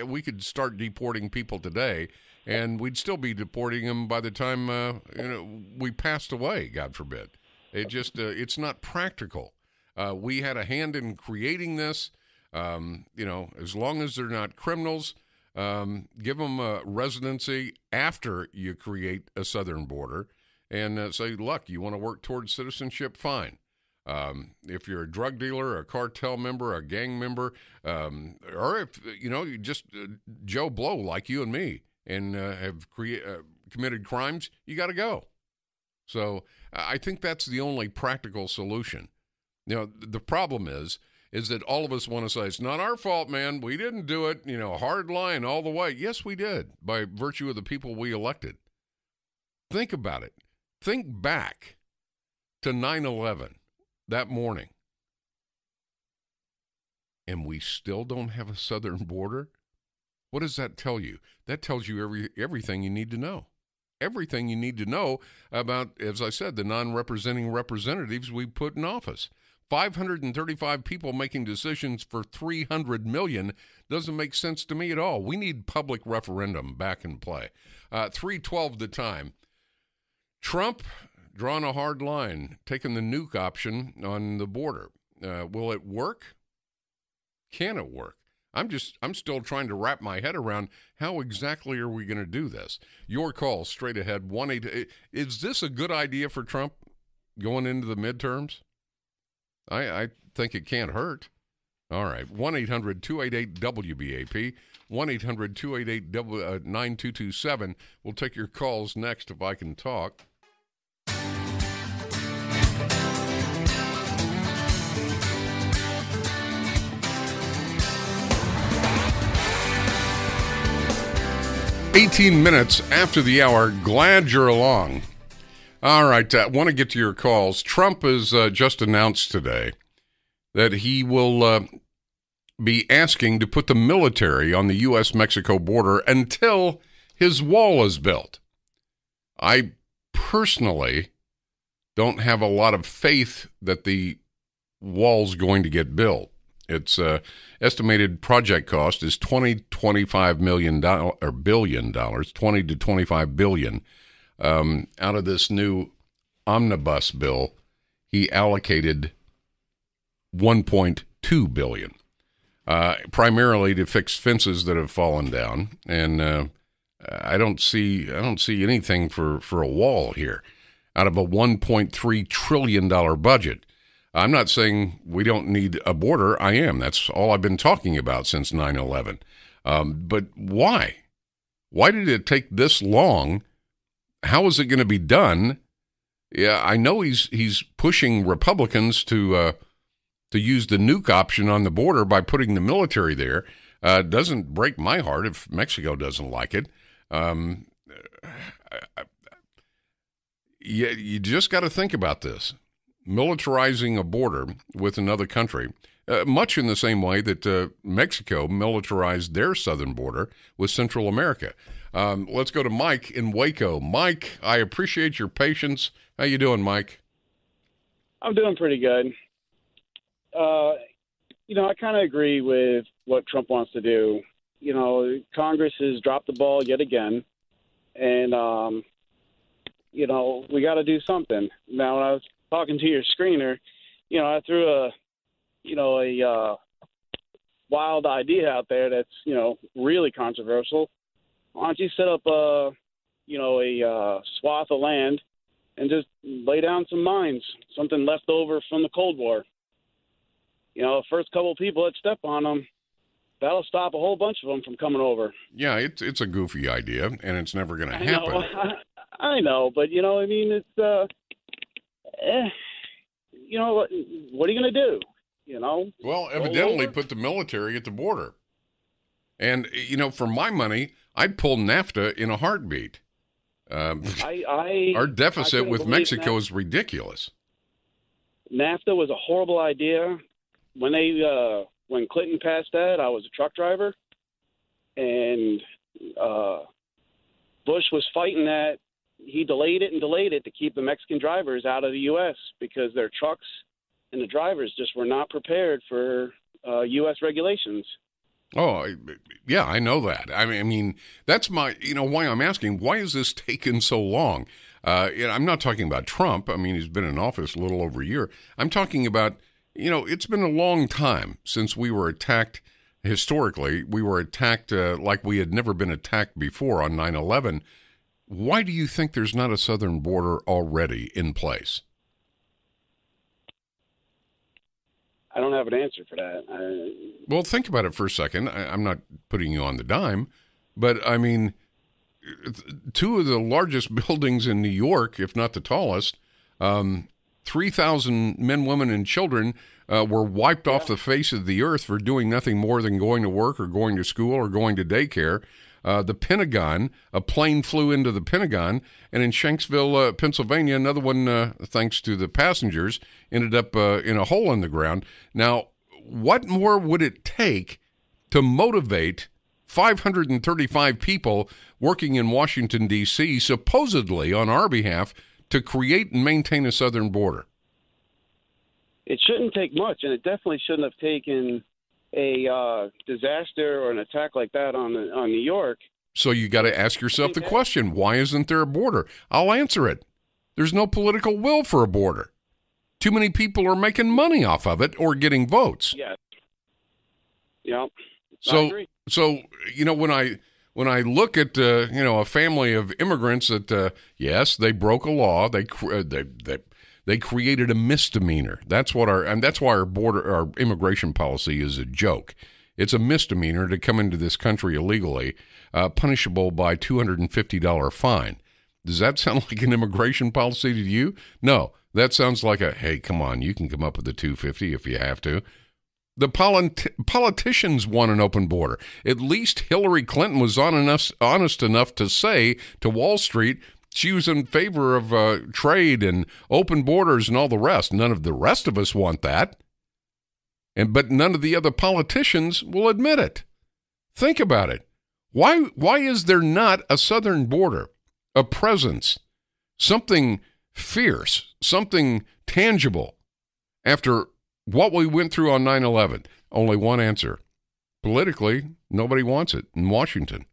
We could start deporting people today, and we'd still be deporting them by the time we passed away, God forbid. It's not practical. We had a hand in creating this. As long as they're not criminals, give them a residency after you create a southern border, and say, look, you want to work towards citizenship? Fine. If you're a drug dealer, a cartel member, a gang member, or if you just Joe Blow like you and me, and have committed crimes, you got to go. So I think that's the only practical solution. The problem is that all of us want to say it's not our fault, man. We didn't do it. Hard line all the way. Yes, we did, by virtue of the people we elected. Think about it. Think back to 9/11. That morning, and we still don't have a southern border. What does that tell you? That tells you everything you need to know. Everything you need to know about, as I said, the non-representing representatives we put in office. 535 people making decisions for 300 million doesn't make sense to me at all. We need public referendum back in play. 3:12 the time. Trump drawn a hard line, taking the nuke option on the border. Will it work? Can it work? I'm still trying to wrap my head around how exactly are we going to do this. Your call straight ahead. 1-8. Is this a good idea for Trump going into the midterms? I think it can't hurt. All right. 1-800-288-WBAP. 1-800-288-9227. We'll take your calls next if I can talk. $18 minutes after the hour. Glad you're along. All right, I want to get to your calls. Trump has just announced today that he will be asking to put the military on the U.S.-Mexico border until his wall is built. I personally don't have a lot of faith that the wall's going to get built. Its estimated project cost is $25 million or billion dollars, $20 to $25 billion. Out of this new omnibus bill, he allocated $1.2 billion, primarily to fix fences that have fallen down. And I don't see anything for a wall here out of a $1.3 trillion budget. I'm not saying we don't need a border. I am. That's all I've been talking about since 9/11. But why? Why did it take this long? How is it going to be done? Yeah, I know he's pushing Republicans to use the nuke option on the border by putting the military there. Doesn't break my heart if Mexico doesn't like it. You just got to think about this. Militarizing a border with another country, much in the same way that Mexico militarized their southern border with Central America. Let's go to Mike in Waco. Mike, I appreciate your patience. How you doing, Mike? I'm doing pretty good. I kind of agree with what Trump wants to do. Congress has dropped the ball yet again, and we got to do something. Now, when I was talking to your screener, I threw a wild idea out there that's, really controversial. Why don't you set up a swath of land and just lay down some mines, something left over from the Cold War? The first couple of people that step on them, that'll stop a whole bunch of them from coming over. Yeah, it's a goofy idea, and it's never going to happen. I know, but it's what are you going to do? Well, evidently put the military at the border. And, for my money, I'd pull NAFTA in a heartbeat. Our deficit with Mexico is ridiculous. NAFTA was a horrible idea. When Clinton passed that, I was a truck driver, and Bush was fighting that. He delayed it to keep the Mexican drivers out of the U.S. because their trucks and the drivers just were not prepared for U.S. regulations. Oh, yeah, I know that. I mean, that's why I'm asking, why is this taken so long? I'm not talking about Trump. I mean, he's been in office a little over a year. I'm talking about, it's been a long time since we were attacked. Historically, we were attacked like we had never been attacked before on 9/11. Why do you think there's not a southern border already in place? I don't have an answer for that. Well, think about it for a second. I'm not putting you on the dime, but I mean, two of the largest buildings in New York, if not the tallest, 3,000 men, women, and children were wiped off the face of the earth for doing nothing more than going to work or going to school or going to daycare. The Pentagon, a plane flew into the Pentagon, and in Shanksville, Pennsylvania, another one, thanks to the passengers, ended up in a hole in the ground. Now, what more would it take to motivate 535 people working in Washington, D.C., supposedly on our behalf, to create and maintain a southern border? It shouldn't take much, and it definitely shouldn't have taken a disaster or an attack like that on New York. So you got to ask yourself the question, why isn't there a border? I'll answer it. There's no political will for a border. Too many people are making money off of it or getting votes. Yes. Yeah. So when I look at a family of immigrants that yes, they broke a law, they created a misdemeanor. That's why our immigration policy is a joke. It's a misdemeanor to come into this country illegally, punishable by $250 fine. Does that sound like an immigration policy to you? No, that sounds like hey, come on, you can come up with the $250 if you have to. The politicians want an open border. At least Hillary Clinton was honest enough to say to Wall Street she was in favor of trade and open borders and all the rest. None of the rest of us want that. But none of the other politicians will admit it. Think about it. Why is there not a southern border, a presence, something fierce, something tangible after what we went through on 9/11? Only one answer. Politically, nobody wants it in Washington.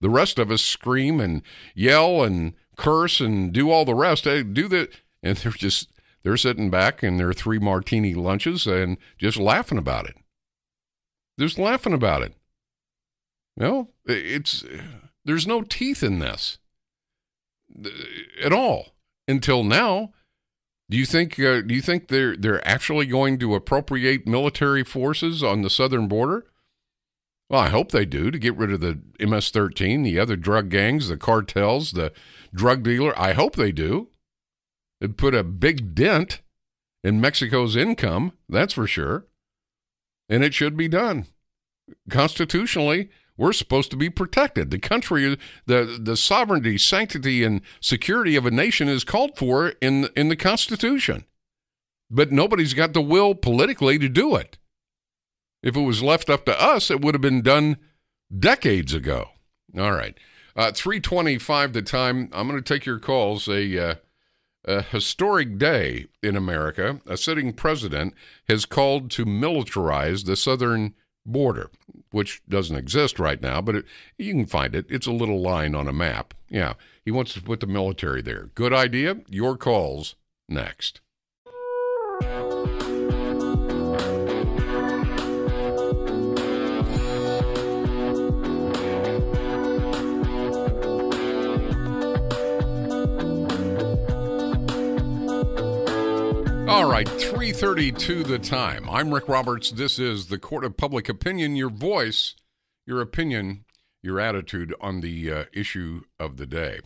The rest of us scream and yell and curse and do all the rest. Hey, do that, and they're sitting back in their 3 martini lunches and just laughing about it. Just laughing about it. No, there's no teeth in this at all until now. Do you think they're actually going to appropriate military forces on the southern border? Well, I hope they do, to get rid of the MS-13, the other drug gangs, the cartels, the drug dealer. I hope they do. It'd put a big dent in Mexico's income, that's for sure. And it should be done. Constitutionally, we're supposed to be protected. The country, the sovereignty, sanctity, and security of a nation is called for in the Constitution. But nobody's got the will politically to do it. If it was left up to us, it would have been done decades ago. All right. 3:25 the time. I'm going to take your calls. A historic day in America. A sitting president has called to militarize the southern border, which doesn't exist right now, but you can find it. It's a little line on a map. Yeah, he wants to put the military there. Good idea. Your calls next. All right, 3:32 the time. I'm Rick Roberts. This is the Court of Public Opinion, your voice, your opinion, your attitude on the issue of the day.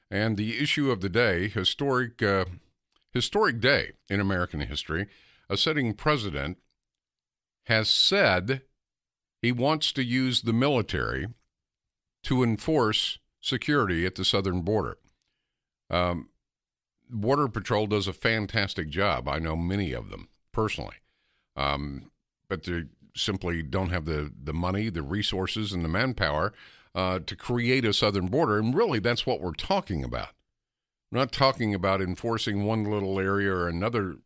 And the issue of the day, historic day in American history, a sitting president has said he wants to use the military to enforce security at the southern border. Border Patrol does a fantastic job. I know many of them personally, but they simply don't have the money, the resources, and the manpower to create a southern border. And really, that's what we're talking about. We're not talking about enforcing one little area or another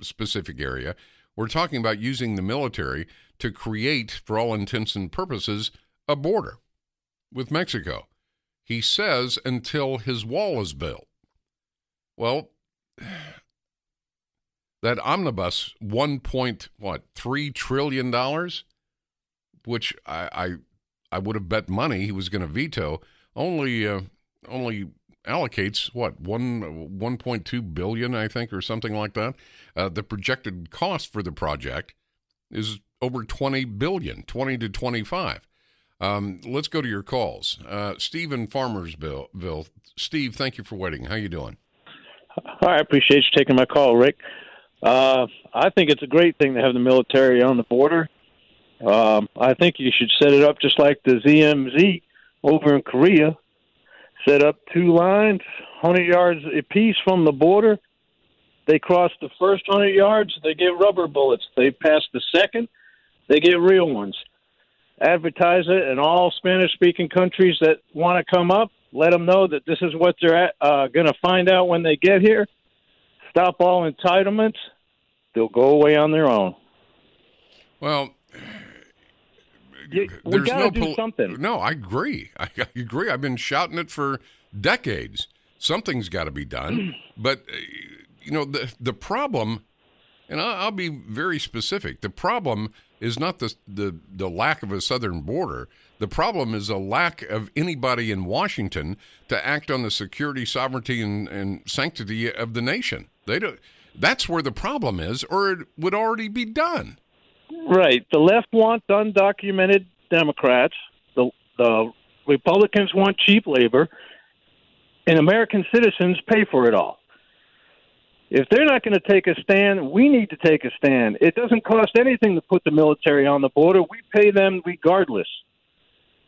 specific area. We're talking about using the military to create, for all intents and purposes, a border with Mexico. He says until his wall is built. Well, that omnibus, $1.3 trillion, which I would have bet money he was going to veto, only allocates $1.2 billion, I think, or something like that. The projected cost for the project is over $20 billion, 20 to 25. Let's go to your calls. Steve in Farmersville. Steve, thank you for waiting. How you doing? I appreciate you taking my call, Rick. I think it's a great thing to have the military on the border. I think you should set it up just like the ZMZ over in Korea. Set up two lines, 100 yards apiece from the border. They cross the first 100 yards, they get rubber bullets. They pass the second, they get real ones. Advertise it in all Spanish-speaking countries that want to come up. Let them know that this is what they're going to find out when they get here. Stop all entitlements. They'll go away on their own. Well, we got to do something. No, I agree. I agree. I've been shouting it for decades. Something's got to be done. But, the problem, and I'll be very specific, the problem is not the lack of a southern border. The problem is a lack of anybody in Washington to act on the security, sovereignty, and sanctity of the nation. They don't. That's where the problem is, or it would already be done. Right. The left want undocumented Democrats. The Republicans want cheap labor, and American citizens pay for it all. If they're not going to take a stand, we need to take a stand. It doesn't cost anything to put the military on the border. We pay them regardless.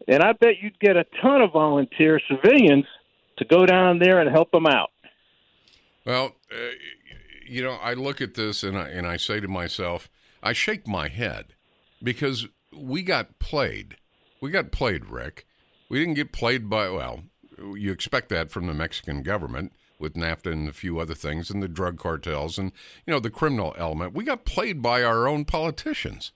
And I bet you'd get a ton of volunteer civilians to go down there and help them out. Well, I look at this and I say to myself, I shake my head because we got played. We got played, Rick. We didn't get played you expect that from the Mexican government with NAFTA and a few other things and the drug cartels and, the criminal element. We got played by our own politicians.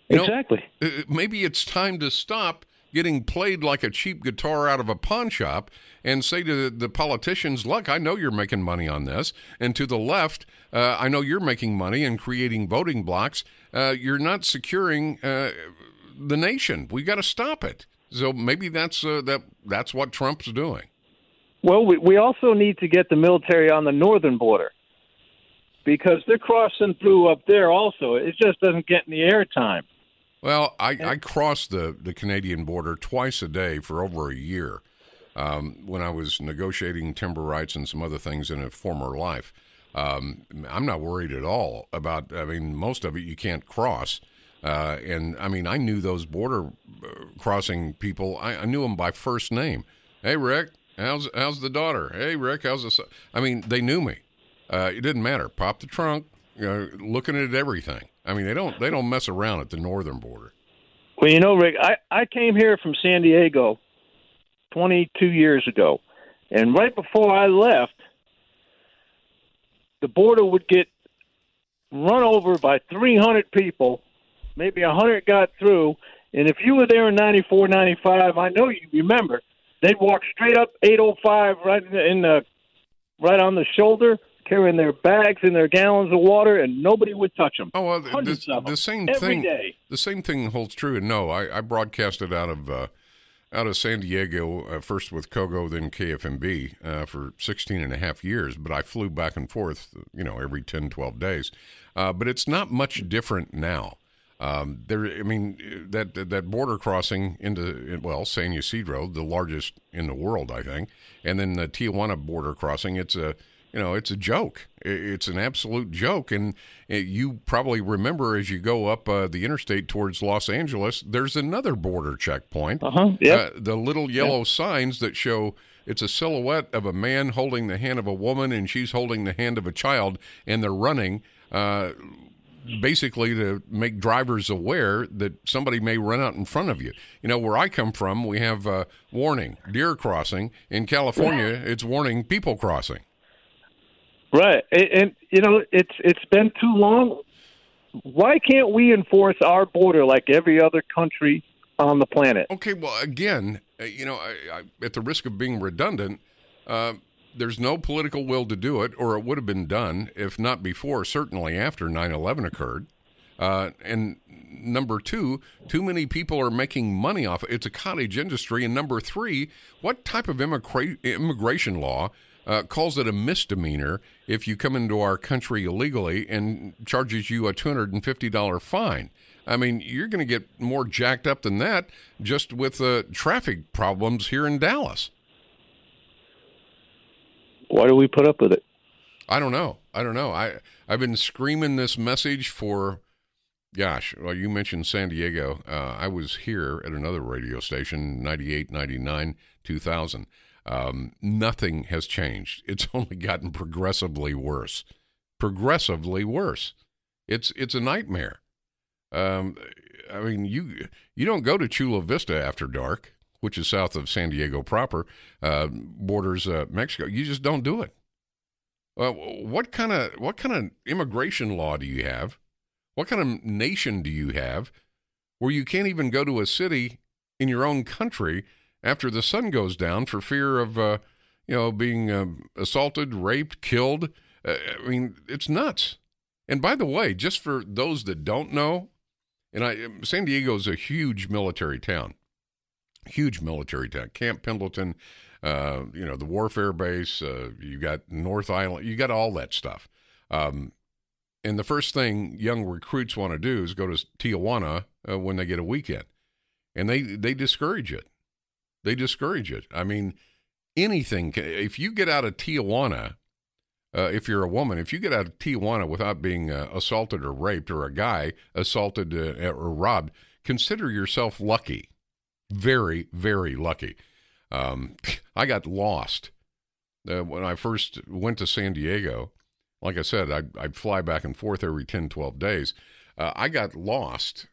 Exactly. Maybe it's time to stop getting played like a cheap guitar out of a pawn shop and say to the politicians, look, I know you're making money on this. And to the left, I know you're making money and creating voting blocks. You're not securing the nation. We got to stop it. So maybe that's what Trump's doing. Well, we also need to get the military on the northern border. because they're crossing through up there also. It just doesn't get any airtime. Well, I crossed the Canadian border twice a day for over a year when I was negotiating timber rights and some other things in a former life. I'm not worried at all about, most of it you can't cross. And, I knew those border crossing people. I knew them by first name. Hey, Rick, how's the daughter? Hey, Rick, how's the son? They knew me. It didn't matter. Pop the trunk, looking at everything. They don't mess around at the northern border. Well, Rick, I came here from San Diego 22 years ago, and right before I left, the border would get run over by 300 people. Maybe 100 got through, and if you were there in 94, 95, I know you remember, they'd walk straight up 805 right right on the shoulder, carrying their bags and their gallons of water, and nobody would touch them. Oh, well, the same every thing. Day. The same thing holds true. And no, I broadcasted out of San Diego, first with Kogo, then KFMB for 16 and a half years. But I flew back and forth, every 10, 12 days. But it's not much different now. That border crossing into San Ysidro, the largest in the world, I think, and then the Tijuana border crossing. It's a joke. It's an absolute joke. And you probably remember as you go up the interstate towards Los Angeles, there's another border checkpoint. Yep. The little yellow signs that show it's a silhouette of a man holding the hand of a woman, and she's holding the hand of a child, and they're running. Basically to make drivers aware that somebody may run out in front of you. Where I come from, we have warning, deer crossing. In California, it's warning, people crossing. Right. And it's been too long. Why can't we enforce our border like every other country on the planet? Okay, well, again, I, at the risk of being redundant, there's no political will to do it, or it would have been done, if not before, certainly after 9/11 occurred. And number two, too many people are making money off it. It's a cottage industry. And number three, what type of immigration law calls it a misdemeanor if you come into our country illegally and charges you a $250 fine? You're going to get more jacked up than that just with traffic problems here in Dallas. Why do we put up with it? I don't know. I've been screaming this message for, you mentioned San Diego. I was here at another radio station, 98, 99, 2000. Nothing has changed. It's only gotten progressively worse. It's a nightmare. You don't go to Chula Vista after dark, which is south of San Diego proper, borders Mexico. You just don't do it. What kind of immigration law do you have? What kind of nation do you have where you can't even go to a city in your own country after the sun goes down for fear of being assaulted, raped, killed? It's nuts. And by the way, just for those that don't know, San Diego is a huge military town. Camp Pendleton, the warfare base, you got North Island, you got all that stuff. And the first thing young recruits want to do is go to Tijuana when they get a weekend. And they discourage it. Anything, if you get out of Tijuana, if you're a woman, if you get out of Tijuana without being assaulted or raped, or a guy assaulted or robbed, consider yourself lucky. Very, very lucky. I got lost when I first went to San Diego. Like I said, I'd fly back and forth every 10, 12 days. I got lost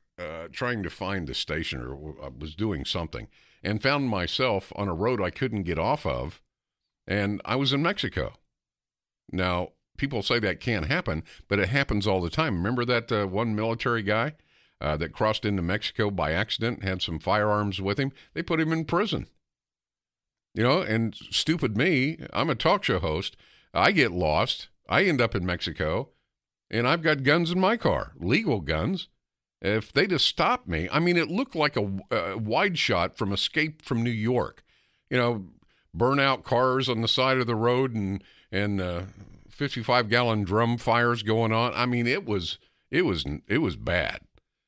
trying to find the station, or I was doing something, and found myself on a road I couldn't get off of, and I was in Mexico. Now, people say that can't happen, but it happens all the time. Remember that one military guy that crossed into Mexico by accident, had some firearms with him? They put him in prison. And stupid me, I'm a talk show host. I get lost. I end up in Mexico, and I've got guns in my car, legal guns. If they just stopped me, it looked like a wide shot from Escape from New York. Burnout cars on the side of the road and 55-gallon drum fires going on. I mean, it was bad.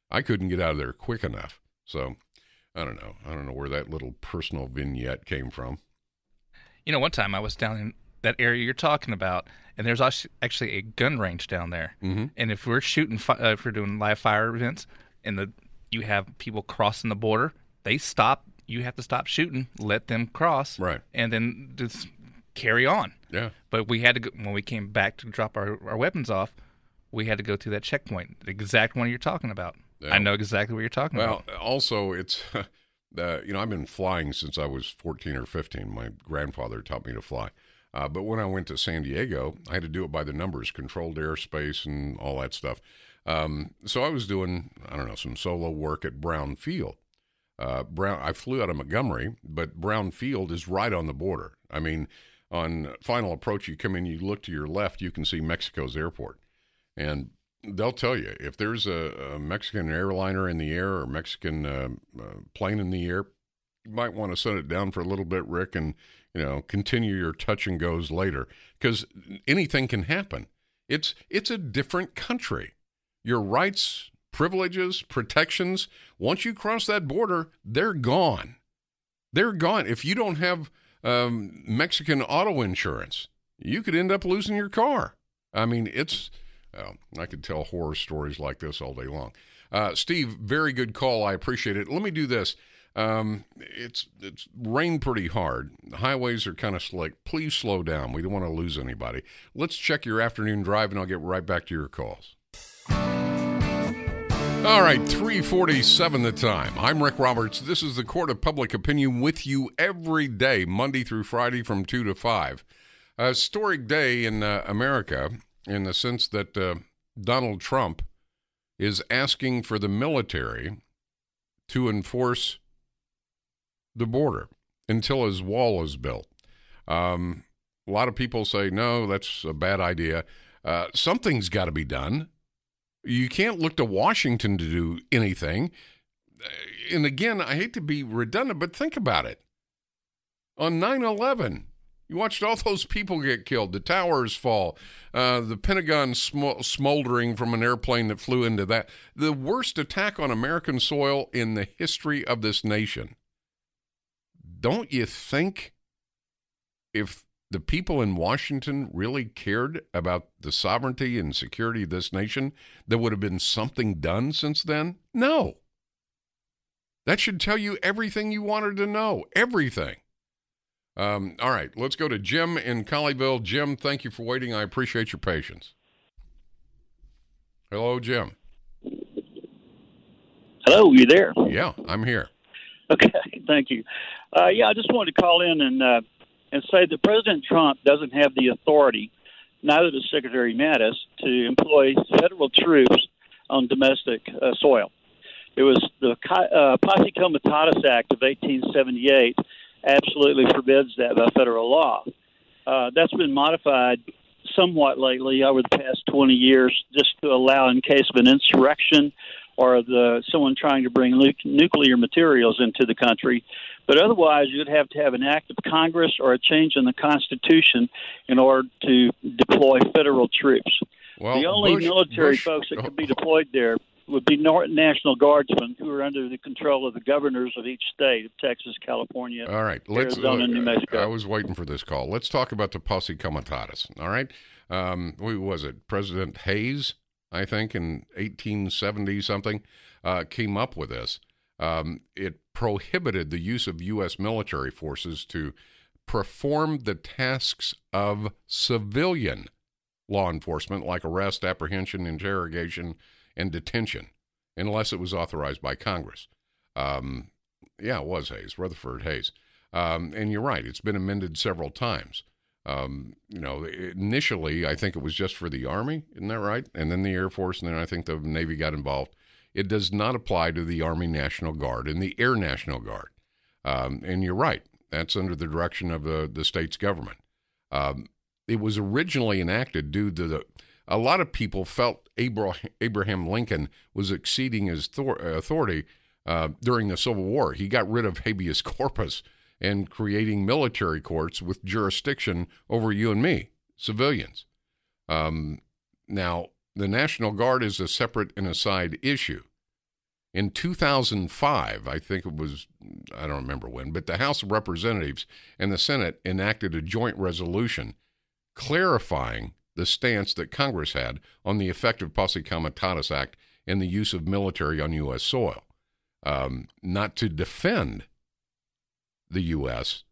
I couldn't get out of there quick enough. So I don't know where that little personal vignette came from. You know, one time I was down in that area you're talking about, and there's actually a gun range down there. Mm-hmm. And if we're shooting, if we're doing live fire events, and you have people crossing the border, they stop. You have to stop shooting, let them cross, right, and then just carry on. Yeah. But we had to go, when we came back to drop our weapons off, we had to go through that checkpoint, the exact one you're talking about. Yeah. I know exactly what you're talking about. Well, also, it's, I've been flying since I was 14 or 15. My grandfather taught me to fly. But when I went to San Diego, I had to do it by the numbers, controlled airspace and all that stuff. So I was doing, some solo work at Brown Field. I flew out of Montgomery, but Brown Field is right on the border. I mean, on final approach, you come in, you look to your left, you can see Mexico's airport. And they'll tell you, if there's a Mexican airliner in the air or Mexican plane in the air, you might want to set it down for a little bit, Rick, and, continue your touch and goes later, because anything can happen. It's a different country. Your rights, privileges, protections, once you cross that border, they're gone. They're gone. If you don't have Mexican auto insurance, you could end up losing your car. I mean, I could tell horror stories like this all day long. Steve, very good call. I appreciate it. Let me do this. It's rained pretty hard. The highways are kind of slick. Please slow down. We don't want to lose anybody. Let's check your afternoon drive, and I'll get right back to your calls. All right, 3:47 the time. I'm Rick Roberts. This is the Court of Public Opinion with you every day, Monday through Friday from 2 to 5. A historic day in America in the sense that Donald Trump is asking for the military to enforce the border until his wall is built. A lot of people say, no, that's a bad idea. Something's got to be done. You can't look to Washington to do anything. And again, I hate to be redundant, but think about it. On 9/11, you watched all those people get killed. The towers fall. The Pentagon smoldering from an airplane that flew into that. The worst attack on American soil in the history of this nation. Don't you think if the people in Washington really cared about the sovereignty and security of this nation, there would have been something done since then? No. That should tell you everything you wanted to know. Everything. All right, let's go to Jim in Colleyville. Jim, thank you for waiting. I appreciate your patience. Hello, Jim. Hello, you there? Yeah, I'm here. Okay, thank you. I just wanted to call in and say that President Trump doesn't have the authority, neither does Secretary Mattis, to employ federal troops on domestic soil. It was the Posse Comitatus Act of 1878 absolutely forbids that by federal law. That's been modified somewhat lately over the past 20 years just to allow in case of an insurrection or someone trying to bring nuclear materials into the country. But otherwise, you'd have to have an act of Congress or a change in the Constitution in order to deploy federal troops. Well, the only military folks that could be deployed there would be National Guardsmen who are under the control of the governors of each state, of Texas, California, all right, Arizona, New Mexico. I was waiting for this call. Let's talk about the Posse Comitatus, all right? Who was it? President Hayes, I think, in 1870-something, came up with this. It prohibited the use of U.S. military forces to perform the tasks of civilian law enforcement, like arrest, apprehension, interrogation, and detention, unless it was authorized by Congress. It was Hayes, Rutherford Hayes. And you're right, it's been amended several times. Initially, I think it was just for the Army, isn't that right? And then the Air Force, and then I think the Navy got involved. It does not apply to the Army National Guard and the Air National Guard. And you're right, that's under the direction of the state's government. It was originally enacted due to a lot of people felt Abraham Lincoln was exceeding his authority during the Civil War. He got rid of habeas corpus and creating military courts with jurisdiction over you and me, civilians. Now, the National Guard is a separate and aside issue. In 2005, I think it was, I don't remember when, but the House of Representatives and the Senate enacted a joint resolution clarifying the stance that Congress had on the Effective Posse Comitatus Act and the use of military on U.S. soil. Not to defend the U.S.,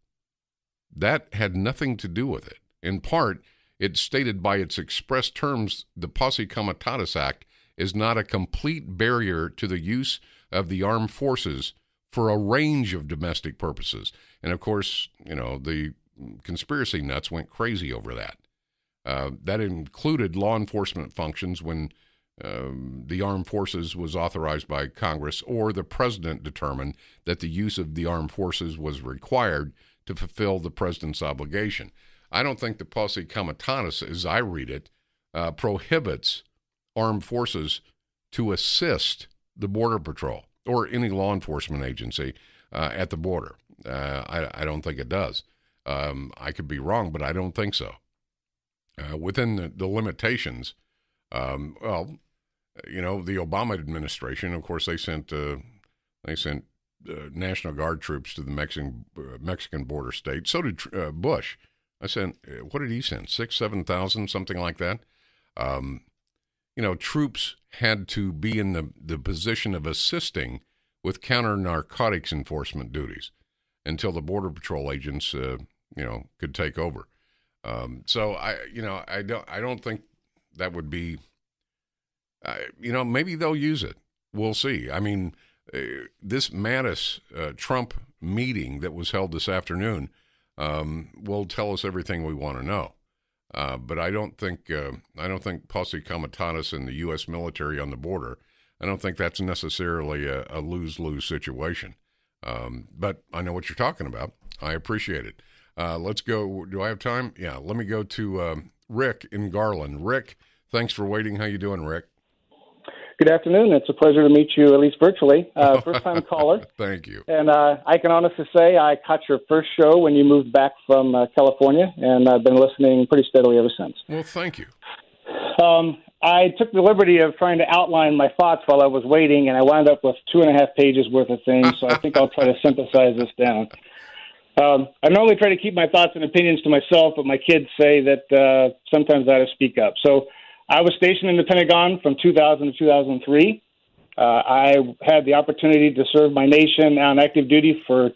that had nothing to do with it. In part, it stated by its express terms the Posse Comitatus Act is not a complete barrier to the use of the armed forces for a range of domestic purposes. And, of course, the conspiracy nuts went crazy over that. That included law enforcement functions when the armed forces was authorized by Congress or the president determined that the use of the armed forces was required to fulfill the president's obligation. I don't think the Posse Comitatus, as I read it, prohibits armed forces to assist the Border Patrol or any law enforcement agency at the border. I don't think it does. I could be wrong, but I don't think so. Within the limitations, the Obama administration, of course, they sent National Guard troops to the Mexican border state. So did Bush. What did he send? 6,000, 7,000, something like that. Troops had to be in the position of assisting with counter-narcotics enforcement duties until the Border Patrol agents, could take over. So I don't think that would be, maybe they'll use it. We'll see. I mean, this Mattis Trump meeting that was held this afternoon will tell us everything we want to know. But I don't think Posse Comitatus and the U.S. military on the border, I don't think that's necessarily a lose-lose situation. But I know what you're talking about. I appreciate it. Let's go. Do I have time? Yeah. Let me go to Rick in Garland. Rick, thanks for waiting. How you doing, Rick? Good afternoon. It's a pleasure to meet you, at least virtually. First-time caller. Thank you. And I can honestly say I caught your first show when you moved back from California, and I've been listening pretty steadily ever since. Well, thank you. I took the liberty of trying to outline my thoughts while I was waiting, and I wound up with 2.5 pages worth of things, so I think I'll try to synthesize this down. I normally try to keep my thoughts and opinions to myself, but my kids say that sometimes I ought to speak up. So I was stationed in the Pentagon from 2000 to 2003. I had the opportunity to serve my nation on active duty for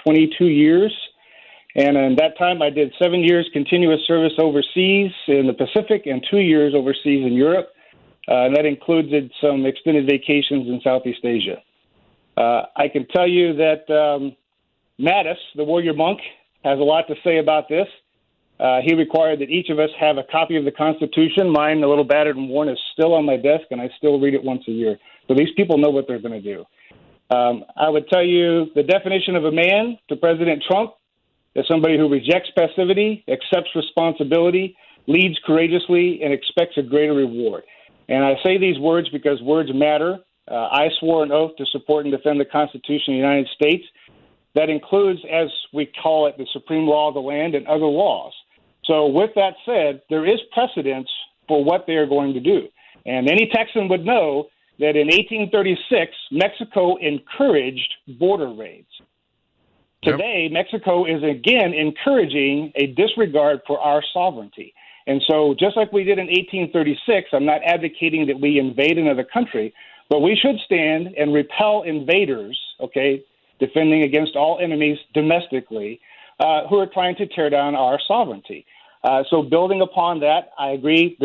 22 years. And in that time, I did 7 years continuous service overseas in the Pacific and 2 years overseas in Europe. And that included some extended vacations in Southeast Asia. I can tell you that Mattis, the warrior monk, has a lot to say about this. He required that each of us have a copy of the Constitution. Mine, a little battered and worn, is still on my desk, and I still read it once a year. So these people know what they're going to do. I would tell you the definition of a man to President Trump is somebody who rejects passivity, accepts responsibility, leads courageously, and expects a greater reward. And I say these words because words matter. I swore an oath to support and defend the Constitution of the United States. That includes, as we call it, the supreme law of the land and other laws. So with that said, there is precedence for what they are going to do. And any Texan would know that in 1836, Mexico encouraged border raids. Today, Mexico is again encouraging a disregard for our sovereignty. And so just like we did in 1836, I'm not advocating that we invade another country, but we should stand and repel invaders, defending against all enemies domestically, who are trying to tear down our sovereignty. So building upon that, I agree.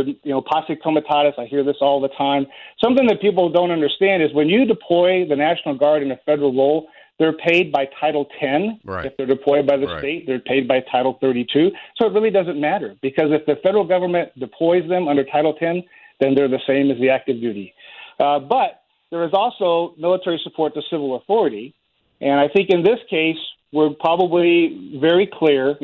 Posse Comitatus, I hear this all the time. Something that people don't understand is when you deploy the National Guard in a federal role, they're paid by Title 10. Right. If they're deployed by the state, they're paid by Title 32. So it really doesn't matter because if the federal government deploys them under Title 10, then they're the same as the active duty. But there is also military support to civil authority. And I think in this case, we're probably very clear.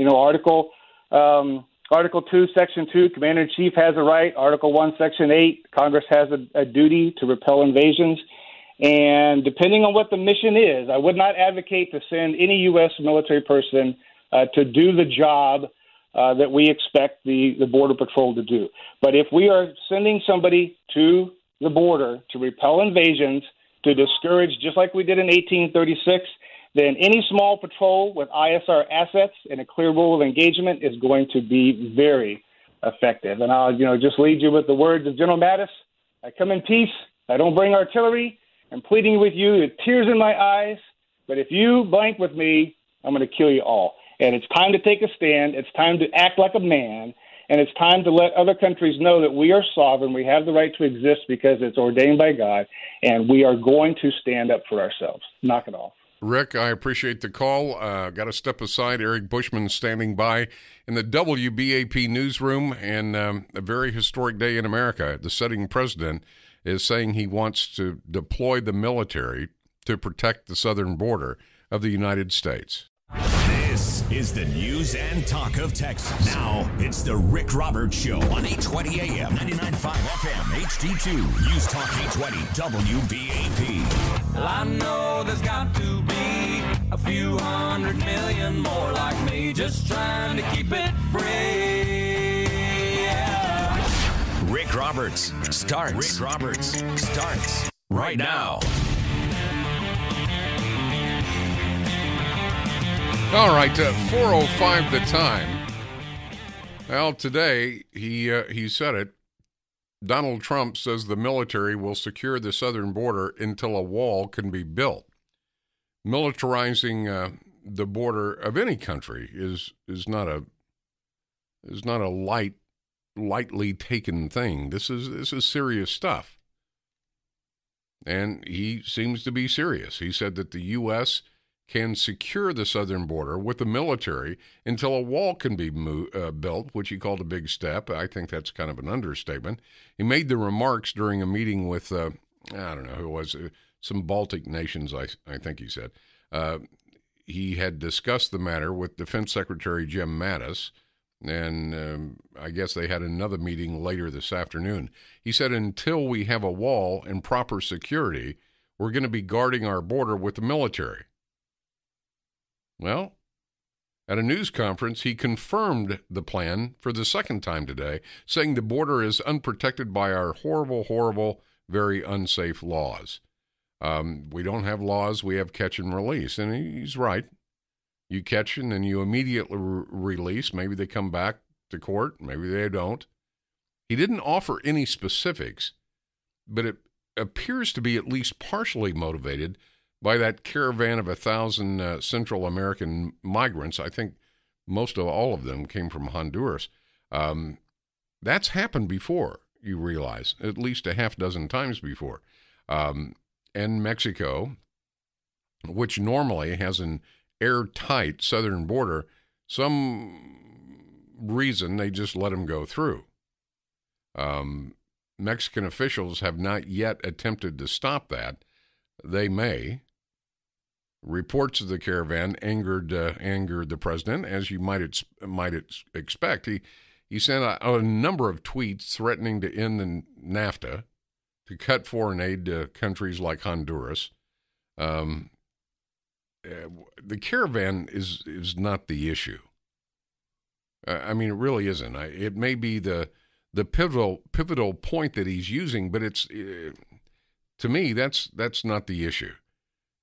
Article 2, Section 2, Commander-in-Chief has a right. Article 1, Section 8, Congress has a duty to repel invasions. And depending on what the mission is, I would not advocate to send any U.S. military person to do the job that we expect the Border Patrol to do. But if we are sending somebody to the border to repel invasions, to discourage, just like we did in 1836, then any small patrol with ISR assets and a clear rule of engagement is going to be very effective. And I'll just lead you with the words of General Mattis. I come in peace. I don't bring artillery. I'm pleading with you with tears in my eyes. But if you blank with me, I'm going to kill you all. And it's time to take a stand. It's time to act like a man. And it's time to let other countries know that we are sovereign. We have the right to exist because it's ordained by God. And we are going to stand up for ourselves. Knock it off. Rick, I appreciate the call. Got to step aside. Eric Bushman standing by in the WBAP newsroom, and a very historic day in America. The sitting president is saying he wants to deploy the military to protect the southern border of the United States. This is the news and talk of Texas. Now, it's the Rick Roberts Show on 820 AM, 99.5 FM, HD2, News Talk 820, WBAP. Well, I know there's got to be a few 100 million more like me, just trying to keep it free. Yeah. Rick Roberts starts right now. All right, 4:05 the time. Well, today he said it. Donald Trump says the military will secure the southern border until a wall can be built. Militarizing the border of any country is not a lightly taken thing. This is serious stuff, and he seems to be serious. He said that the U.S. can secure the southern border with the military until a wall can be built, which he called a big step. I think that's kind of an understatement. He made the remarks during a meeting with, I don't know who it was, some Baltic nations, I think he said. He had discussed the matter with Defense Secretary Jim Mattis, and I guess they had another meeting later this afternoon. He said, until we have a wall and proper security, we're going to be guarding our border with the military. Well, at a news conference, he confirmed the plan for the second time today, saying the border is unprotected by our horrible, horrible, very unsafe laws. We don't have laws, we have catch and release. And he's right. You catch and then you immediately release. Maybe they come back to court, maybe they don't. He didn't offer any specifics, but it appears to be at least partially motivated by that caravan of 1,000 Central American migrants. I think most of all of them came from Honduras. That's happened before, you realize, at least a half dozen times before. And Mexico, which normally has an airtight southern border, some reason they just let them go through. Mexican officials have not yet attempted to stop that. They may. Reports of the caravan angered the president, as you might expect. He sent a number of tweets threatening to end the NAFTA, to cut foreign aid to countries like Honduras. The caravan is not the issue. I mean, it really isn't. It may be the pivotal point that he's using, but it's to me that's not the issue.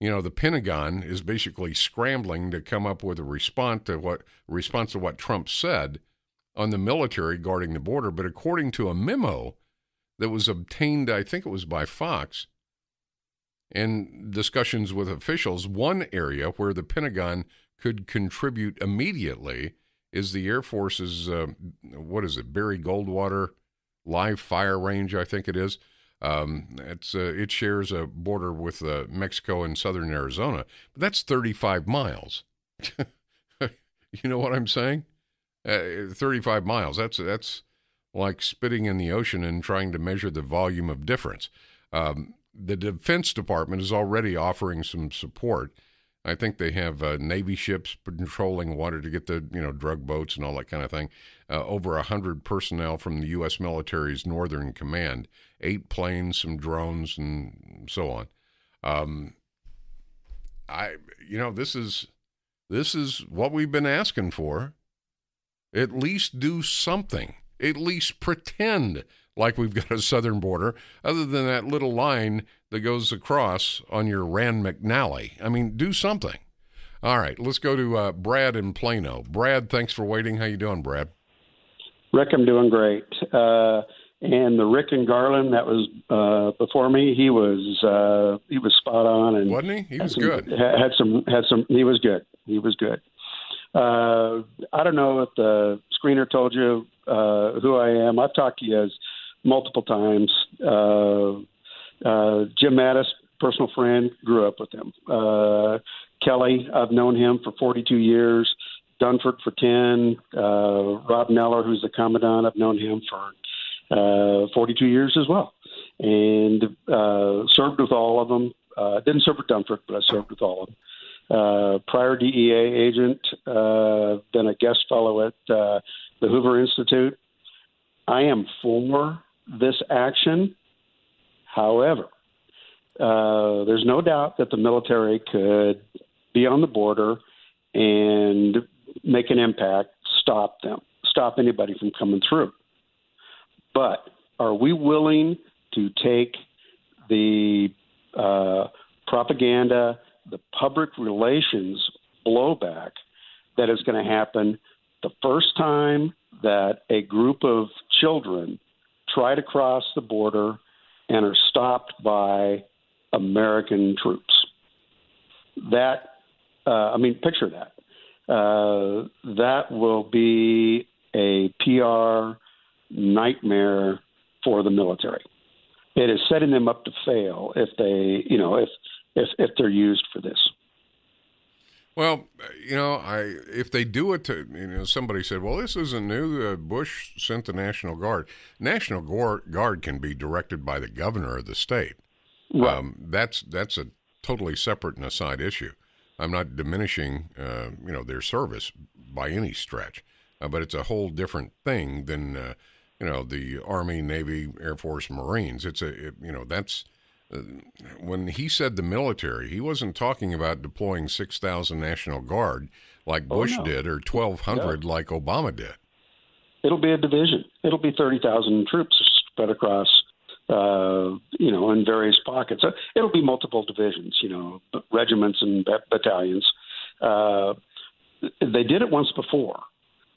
You know, the Pentagon is basically scrambling to come up with a response to what Trump said on the military guarding the border. But according to a memo that was obtained, I think it was by Fox, and discussions with officials, one area where the Pentagon could contribute immediately is the Air Force's, Barry Goldwater live fire range, I think it is. It shares a border with Mexico and southern Arizona, but that's 35 miles. You know what I'm saying? 35 miles. That's like spitting in the ocean and trying to measure the volume of difference. The Defense Department is already offering some support. I think they have Navy ships patrolling water to get the drug boats and all that kind of thing. Over 100 personnel from the U.S. military's Northern Command, 8 planes, some drones, and so on. This is what we've been asking for. At least do something. At least pretend like we've got a southern border, other than that little line that goes across on your Rand McNally. I mean, do something. All right, let's go to Brad in Plano. Brad, thanks for waiting. How you doing, Brad? Rick, I'm doing great. And the Rick and Garland that was before me, he was spot on, and wasn't he? He was good. Had some. He was good. He was good. I don't know if the screener told you who I am. I've talked to you multiple times. Jim Mattis, personal friend, grew up with him. Kelly, I've known him for 42 years. Dunford for 10. Rob Neller, who's the commandant, I've known him for 42 years as well. And served with all of them. Didn't serve with Dunford, but I served with all of them. Prior DEA agent, been a guest fellow at the Hoover Institute. I am for this action. However, there's no doubt that the military could be on the border and make an impact, stop anybody from coming through. But are we willing to take the propaganda, the public relations blowback that is going to happen the first time that a group of children try to cross the border and are stopped by American troops? That, picture that. That will be a PR nightmare for the military. It is setting them up to fail if they, if they're used for this. Well, if they do it to, somebody said, well, this isn't new. Bush sent the National Guard. National Guard can be directed by the governor of the state. Right. That's a totally separate and aside issue. I'm not diminishing, their service by any stretch, but it's a whole different thing than, the Army, Navy, Air Force, Marines. That's when he said the military, he wasn't talking about deploying 6,000 National Guard like Bush did or 1,200 like Obama did. It'll be a division. It'll be 30,000 troops spread across, in various pockets. It'll be multiple divisions, regiments and battalions. They did it once before,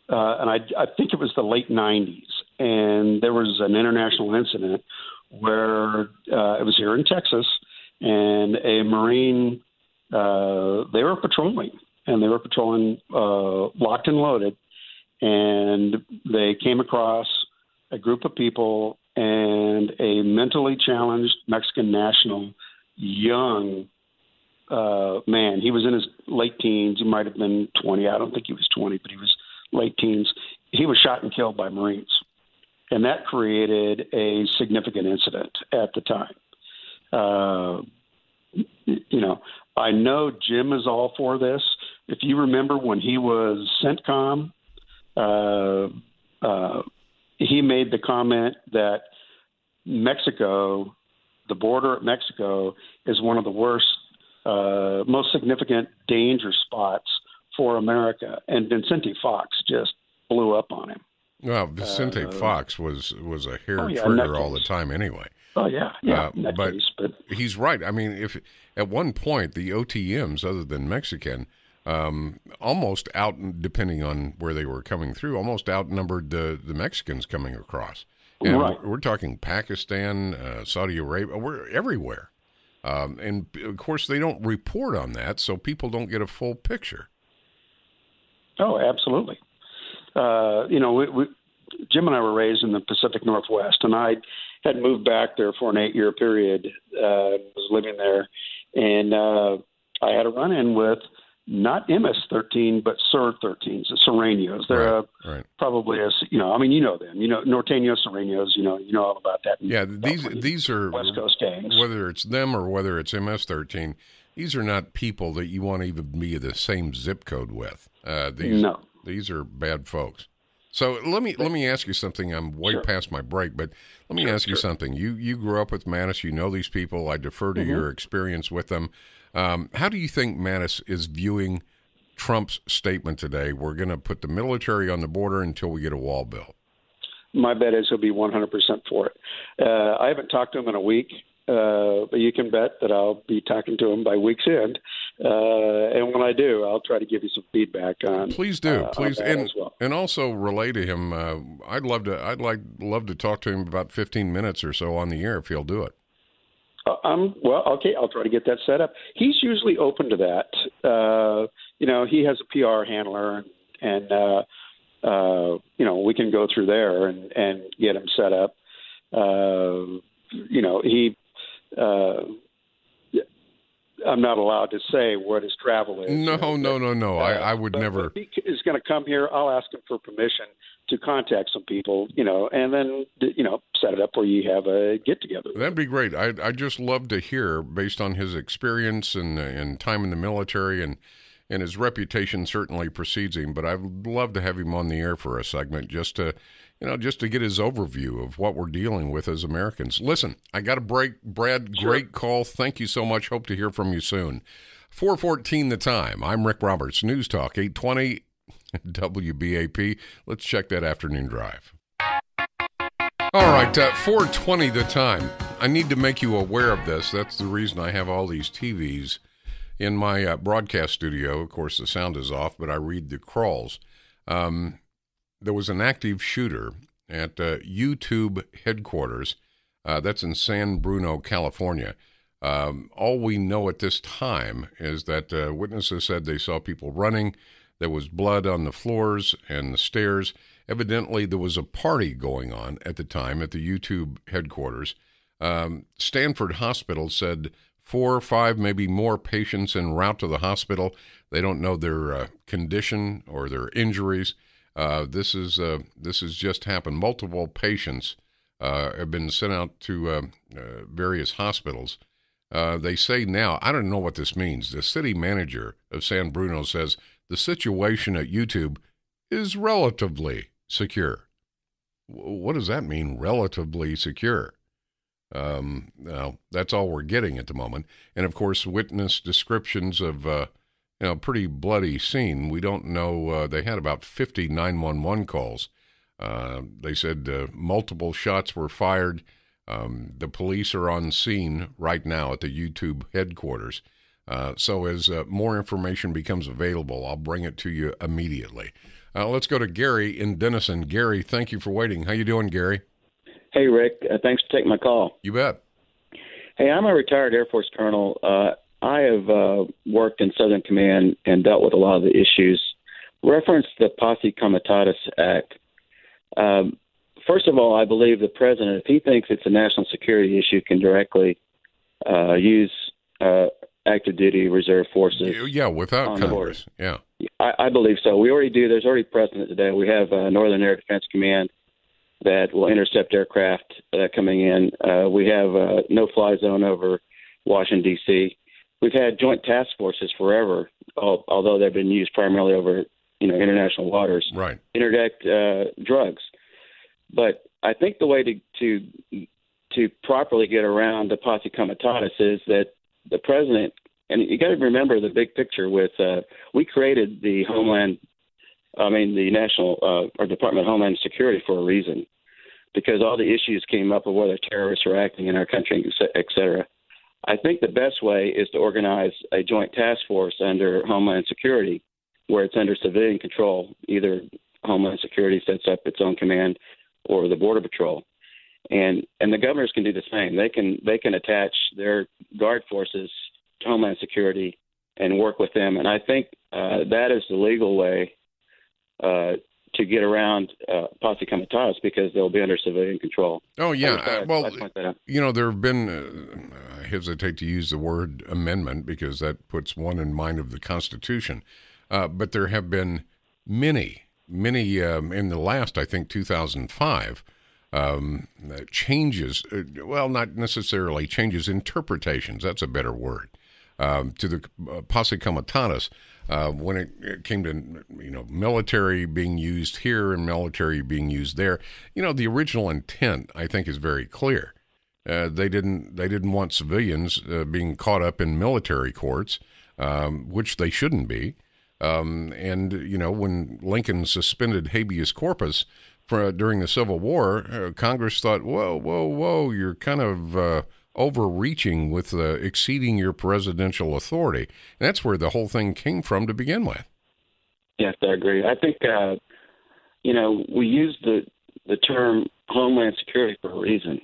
and I think it was the late 90s, and there was an international incident where it was here in Texas, and a Marine, they were patrolling locked and loaded, and they came across a group of people and a mentally challenged Mexican national, young man. He was in his late teens. He might have been 20. I don't think he was 20, but he was late teens. He was shot and killed by Marines. And that created a significant incident at the time. I know Jim is all for this. If you remember when he was CENTCOM, he made the comment that Mexico, the border at Mexico, is one of the worst, most significant danger spots for America. And Vicente Fox just blew up on him. Well, Vicente Fox was a hair trigger all the time anyway. Oh, yeah. But he's right. I mean, if at one point the OTMs, other than Mexican, almost depending on where they were coming through, almost outnumbered the Mexicans coming across. And right. We're talking Pakistan, Saudi Arabia, we're everywhere. And, of course, they don't report on that, so people don't get a full picture. Oh, absolutely. Jim and I were raised in the Pacific Northwest, and I had moved back there for an 8-year period. Was living there, and I had a run-in with not MS-13, but SIR-13s, the Serranios. They're probably you know them. Norteños, Serranios. You know all about that. Yeah, these are West Coast gangs. Whether it's them or whether it's MS-13, these are not people that you want to even be the same zip code with. No. These are bad folks. So let me ask you something. I'm way past my break, but let me ask you something. You grew up with Mattis. You know these people. I defer to your experience with them. How do you think Mattis is viewing Trump's statement today, we're going to put the military on the border until we get a wall built? My bet is he'll be 100% for it. I haven't talked to him in a week, but you can bet that I'll be talking to him by week's end. And when I do, I'll try to give you some feedback on. Please do, please, and as well. And also relay to him. I'd love to talk to him about 15 minutes or so on the air if he'll do it. Well, okay, I'll try to get that set up. He's usually open to that. He has a PR handler, and we can go through there and get him set up. I'm not allowed to say what his travel is. No. I would never. If he is going to come here, I'll ask him for permission to contact some people, and then, set it up where you have a get-together. That'd be great. I'd just love to hear, based on his experience and time in the military, and his reputation certainly precedes him, but I'd love to have him on the air for a segment just to get his overview of what we're dealing with as Americans. Listen, I got a break. Brad, Sure. Great call. Thank you so much. Hope to hear from you soon. 4:14 the time. I'm Rick Roberts, News Talk 820 WBAP. Let's check that afternoon drive. All right, 4:20 the time. I need to make you aware of this. That's the reason I have all these TVs in my broadcast studio. Of course, the sound is off, but I read the crawls. There was an active shooter at YouTube headquarters. That's in San Bruno, California. All we know at this time is that witnesses said they saw people running. There was blood on the floors and the stairs. Evidently, there was a party going on at the time at the YouTube headquarters. Stanford Hospital said 4 or 5, maybe more patients en route to the hospital. They don't know their condition or their injuries. This has just happened. Multiple patients have been sent out to various hospitals. They say now, I don't know what this means. The city manager of San Bruno says the situation at YouTube is relatively secure. What does that mean, relatively secure? No, that's all we're getting at the moment. And, of course, witness descriptions of pretty bloody scene. We don't know. They had about 50 911 calls. They said multiple shots were fired. The police are on scene right now at the YouTube headquarters. So as more information becomes available, I'll bring it to you immediately. Let's go to Gary in Denison. Gary, thank you for waiting. How you doing, Gary? Hey, Rick. Thanks for taking my call. You bet. Hey, I'm a retired Air Force colonel. I have worked in Southern Command and dealt with a lot of the issues. Reference the Posse Comitatus Act. First of all, I believe the president, if he thinks it's a national security issue, can directly use active duty reserve forces. Yeah, without Congress. Yeah. I believe so. We already do. There's already precedent today. We have Northern Air Defense Command that will intercept aircraft coming in. We have a no-fly zone over Washington, D.C. We've had joint task forces forever, although they've been used primarily over international waters. Right. Interdict drugs. But I think the way to properly get around the Posse Comitatus is that the president, and you got to remember the big picture with we created the National or Department of Homeland Security for a reason, because all the issues came up of whether terrorists are acting in our country, et cetera. I think the best way is to organize a joint task force under Homeland Security where it's under civilian control. Either Homeland Security sets up its own command or the Border Patrol. And the governors can do the same. They can attach their guard forces to Homeland Security and work with them. And I think that is the legal way to get around Posse Comitatus, because they'll be under civilian control. Oh, yeah. There have been, I hesitate to use the word amendment because that puts one in mind of the Constitution, but there have been many in the last, I think, 2005, changes, not necessarily changes, interpretations, that's a better word, to the Posse Comitatus. When it came to military being used here and military being used there, the original intent, I think, is very clear. They didn't want civilians being caught up in military courts, which they shouldn't be. And, when Lincoln suspended habeas corpus during the Civil War, Congress thought, whoa, you're kind of overreaching with exceeding your presidential authority. And that's where the whole thing came from to begin with. Yes, I agree. I think, we use the term Homeland Security for a reason.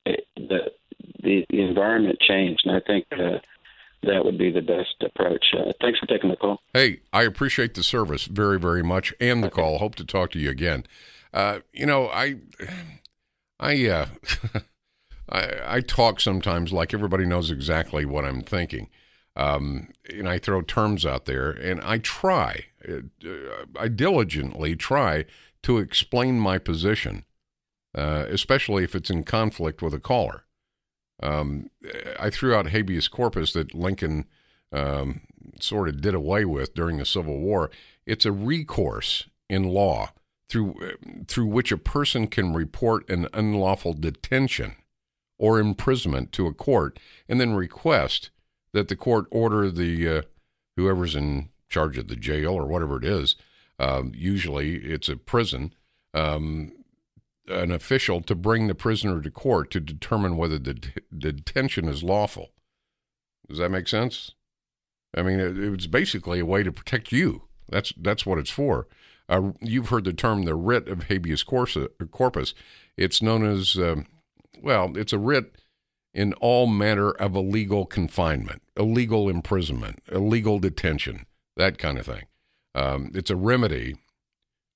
The environment changed, and I think that would be the best approach. Thanks for taking the call. Hey, I appreciate the service very, very much, and the call. Hope to talk to you again. I talk sometimes like everybody knows exactly what I'm thinking. And I throw terms out there, and I diligently try to explain my position, especially if it's in conflict with a caller. I threw out habeas corpus that Lincoln sort of did away with during the Civil War. It's a recourse in law through which a person can report an unlawful detention or imprisonment to a court and then request that the court order the whoever's in charge of the jail or whatever it is, usually it's a prison, an official to bring the prisoner to court to determine whether the detention is lawful. Does that make sense? I mean, it's basically a way to protect you. That's what it's for. You've heard the term the writ of habeas corpus. It's known as, it's a writ in all manner of illegal confinement, illegal imprisonment, illegal detention, that kind of thing. It's a remedy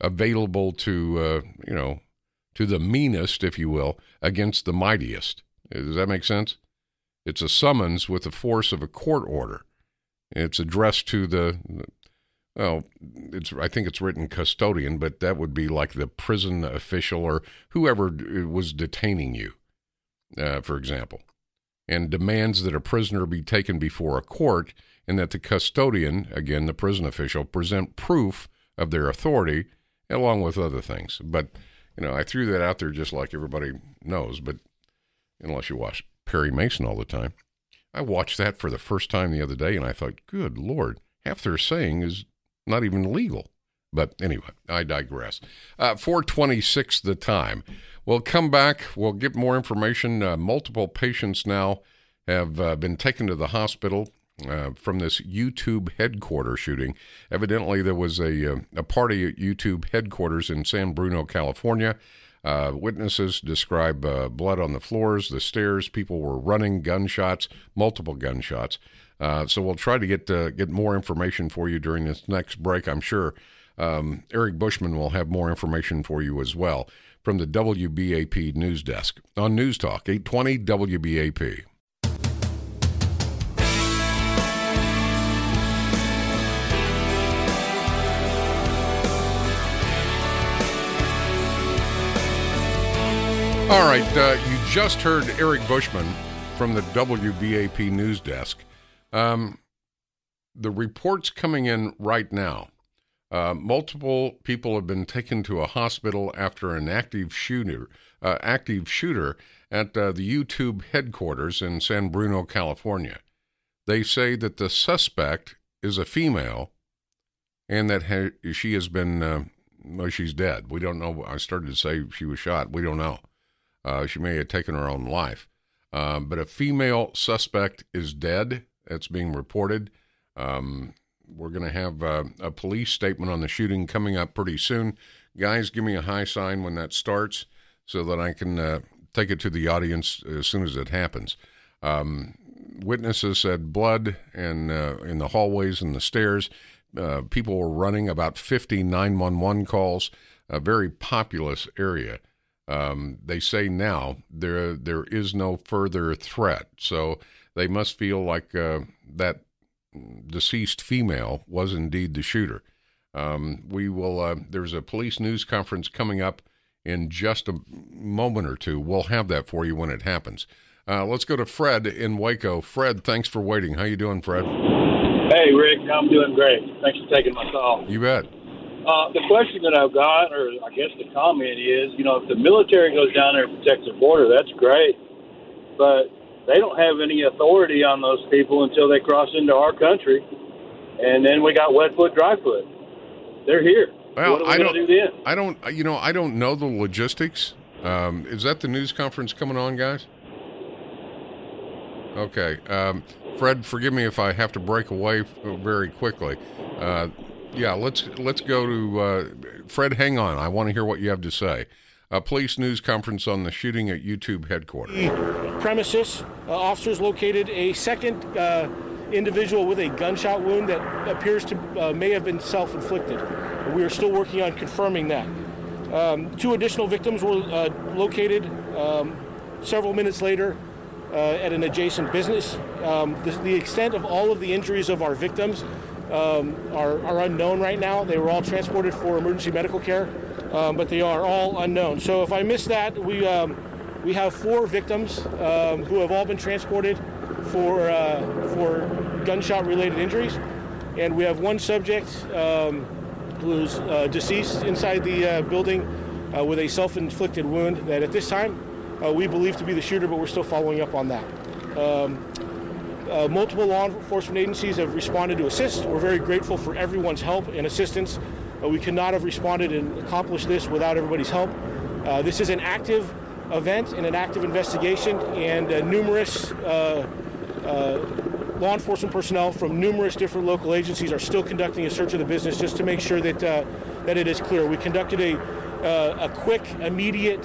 available to, to the meanest, if you will, against the mightiest. Does that make sense? It's a summons with the force of a court order. It's addressed to I think it's written custodian, but that would be like the prison official or whoever was detaining you, for example, and demands that a prisoner be taken before a court and that the custodian, again, the prison official, present proof of their authority along with other things. But I threw that out there just like everybody knows, but unless you watch Perry Mason all the time. I watched that for the first time the other day, and I thought, good Lord, half they're saying is not even legal. But anyway, I digress. 4:26 the time. We'll come back. We'll get more information. Multiple patients now have been taken to the hospital from this YouTube headquarters shooting. Evidently, there was a party at YouTube headquarters in San Bruno, California. Witnesses describe blood on the floors, the stairs. People were running, gunshots, multiple gunshots. So we'll try to get more information for you during this next break, I'm sure. Eric Bushman will have more information for you as well from the WBAP News Desk on News Talk, 820 WBAP. All right, you just heard Eric Bushman from the WBAP News Desk. The reports coming in right now, multiple people have been taken to a hospital after an active shooter at the YouTube headquarters in San Bruno, California. They say that the suspect is a female and that she has been, she's dead. We don't know. I started to say she was shot. We don't know. She may have taken her own life. But a female suspect is dead. That's being reported. We're going to have a police statement on the shooting coming up pretty soon. Guys, give me a high sign when that starts so that I can take it to the audience as soon as it happens. Witnesses said blood and in the hallways and the stairs. People were running, about 50 911 calls, a very populous area. They say now there is no further threat, so they must feel like that deceased female was indeed the shooter. We will. There's a police news conference coming up in just a moment or two. We'll have that for you when it happens. Let's go to Fred in Waco. Fred, thanks for waiting. How you doing, Fred? Hey, Rick. I'm doing great. Thanks for taking my call. You bet. The question that I've got, or I guess the comment is, if the military goes down there and protects the border, that's great. But they don't have any authority on those people until they cross into our country. and then we got wet foot, dry foot. They're here. Well, what are we going to do then? I don't know the logistics. Is that the news conference coming on, guys? Okay. Fred, forgive me if I have to break away very quickly. Let's go to Fred. Hang on. I want to hear what you have to say. Police news conference on the shooting at YouTube headquarters. The premises, officers located a second individual with a gunshot wound that appears to may have been self-inflicted. We are still working on confirming that. 2 additional victims were located several minutes later at an adjacent business. The extent of all of the injuries of our victims are unknown right now. They were all transported for emergency medical care, but they are all unknown. So if I miss that, we have 4 victims who have all been transported for gunshot-related injuries, and we have 1 subject who's deceased inside the building with a self-inflicted wound that at this time we believe to be the shooter, but we're still following up on that. Multiple law enforcement agencies have responded to assist. We're very grateful for everyone's help and assistance. We could not have responded and accomplished this without everybody's help. This is an active event and an active investigation, and numerous law enforcement personnel from numerous different local agencies are still conducting a search of the business just to make sure that that it is clear. We conducted a quick, immediate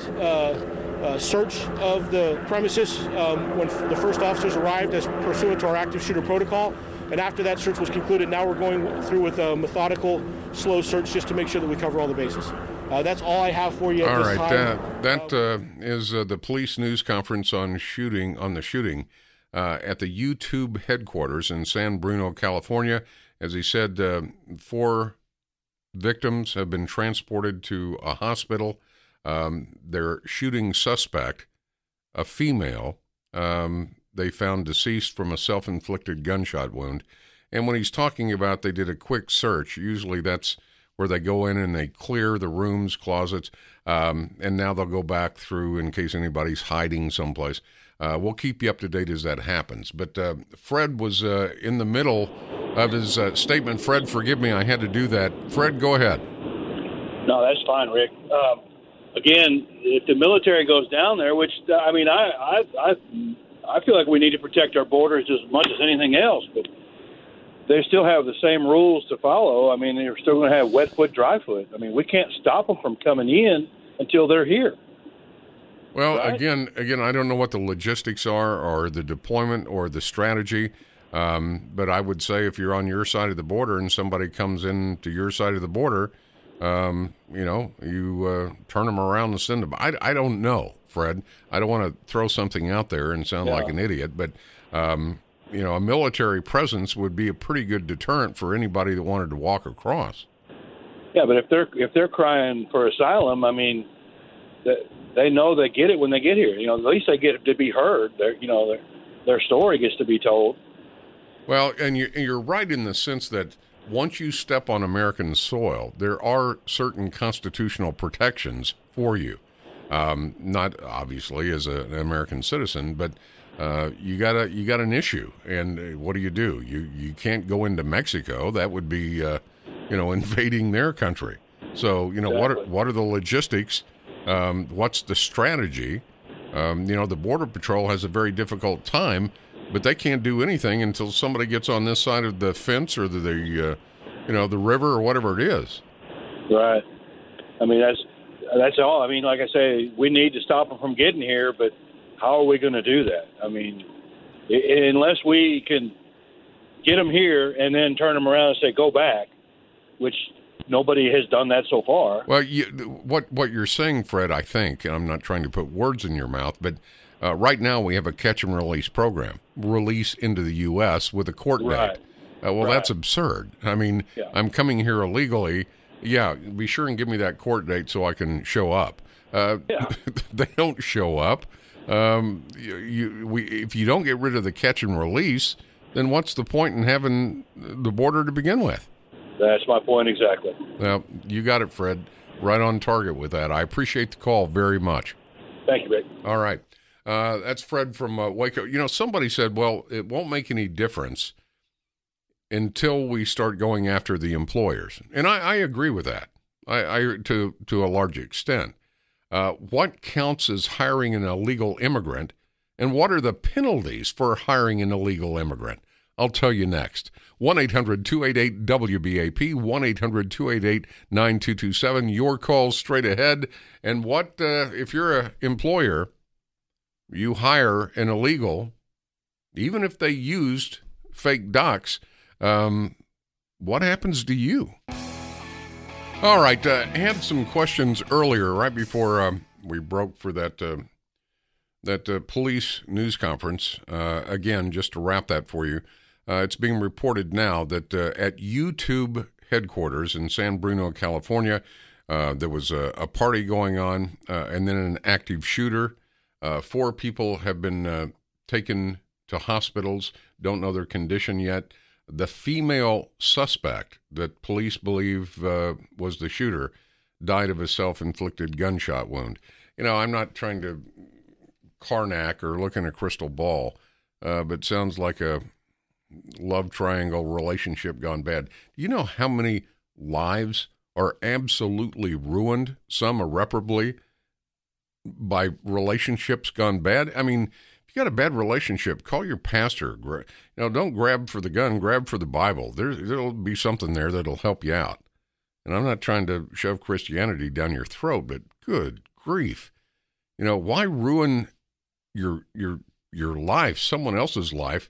search of the premises when the first officers arrived as pursuant to our active shooter protocol. And after that search was concluded, now we're going through with a methodical, slow search just to make sure that we cover all the bases. That's all I have for you at this time. That is the police news conference on the shooting at the YouTube headquarters in San Bruno, California. As he said, 4 victims have been transported to a hospital. Their shooting suspect, a female, they found deceased from a self-inflicted gunshot wound. And when he's talking about they did a quick search, usually that's where they go in and they clear the rooms, closets, and now they'll go back through in case anybody's hiding someplace. We'll keep you up to date as that happens. But Fred was in the middle of his statement. Fred, forgive me, I had to do that. Fred, go ahead. No, that's fine, Rick. Again, if the military goes down there, which, I mean, I feel like we need to protect our borders as much as anything else, but they still have the same rules to follow. I mean, they're still going to have wet foot, dry foot. I mean, we can't stop them from coming in until they're here. Well, right? again, I don't know what the logistics are or the deployment or the strategy, but I would say if you're on your side of the border and somebody comes in to your side of the border, you turn them around and send them. I don't know, Fred. I don't want to throw something out there and sound like an idiot, but a military presence would be a pretty good deterrent for anybody that wanted to walk across. Yeah, but if they're crying for asylum, I mean, they know they get it when they get here. You know, at least they get to be heard. Their story gets to be told. Well, and you're right in the sense that once you step on American soil, there are certain constitutional protections for you. Not obviously as an American citizen, but you got an issue, and what do? You can't go into Mexico. That would be invading their country. So exactly. What are the logistics? What's the strategy? The Border Patrol has a very difficult time, but they can't do anything until somebody gets on this side of the fence or the river or whatever it is. Right. I mean, that's all. I mean, like I say, we need to stop them from getting here, but how are we going to do that? I mean, unless we can get them here and then turn them around and say, go back, which nobody has done that so far. Well, what you're saying, Fred, I think, and I'm not trying to put words in your mouth, but right now we have a catch and release program, release into the U.S. with a court date. That's absurd. I mean, I'm coming here illegally. Yeah, be sure and give me that court date so I can show up. They don't show up. If you don't get rid of the catch and release, then what's the point in having the border to begin with? That's my point exactly. Well, you got it, Fred. Right on target with that. I appreciate the call very much. Thank you, Rick. All right. That's Fred from Waco. Somebody said, well, it won't make any difference until we start going after the employers. And I agree with that. I to a large extent. What counts as hiring an illegal immigrant, and what are the penalties for hiring an illegal immigrant? I'll tell you next. 1-800-288-WBAP, 1-800-288-9227. Your call straight ahead. And what if you're an employer, you hire an illegal, even if they used fake docs, what happens to you? All right, had some questions earlier, right before we broke for that police news conference. Again, just to wrap that for you, it's being reported now that at YouTube headquarters in San Bruno, California, there was a party going on, and then an active shooter. 4 people have been taken to hospitals, don't know their condition yet. The female suspect that police believe was the shooter died of a self-inflicted gunshot wound. You know, I'm not trying to Karnak or look in a crystal ball, but sounds like a love triangle relationship gone bad. Do you know how many lives are absolutely ruined, some irreparably, by relationships gone bad? I mean, if you got a bad relationship, call your pastor. You know, don't grab for the gun, grab for the Bible. There'll be something there that'll help you out. And I'm not trying to shove Christianity down your throat, but good grief. You know, why ruin your life, someone else's life,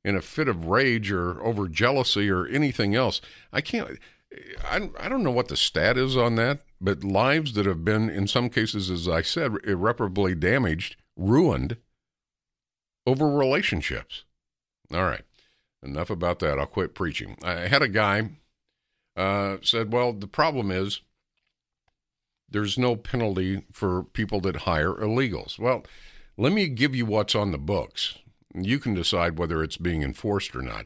in a fit of rage or over jealousy or anything else? I don't know what the stat is on that, but lives that have been, in some cases, as I said, irreparably damaged, ruined over relationships. All right, enough about that. I'll quit preaching. I had a guy said, well, the problem is there's no penalty for people that hire illegals. Well, let me give you what's on the books. You can decide whether it's being enforced or not.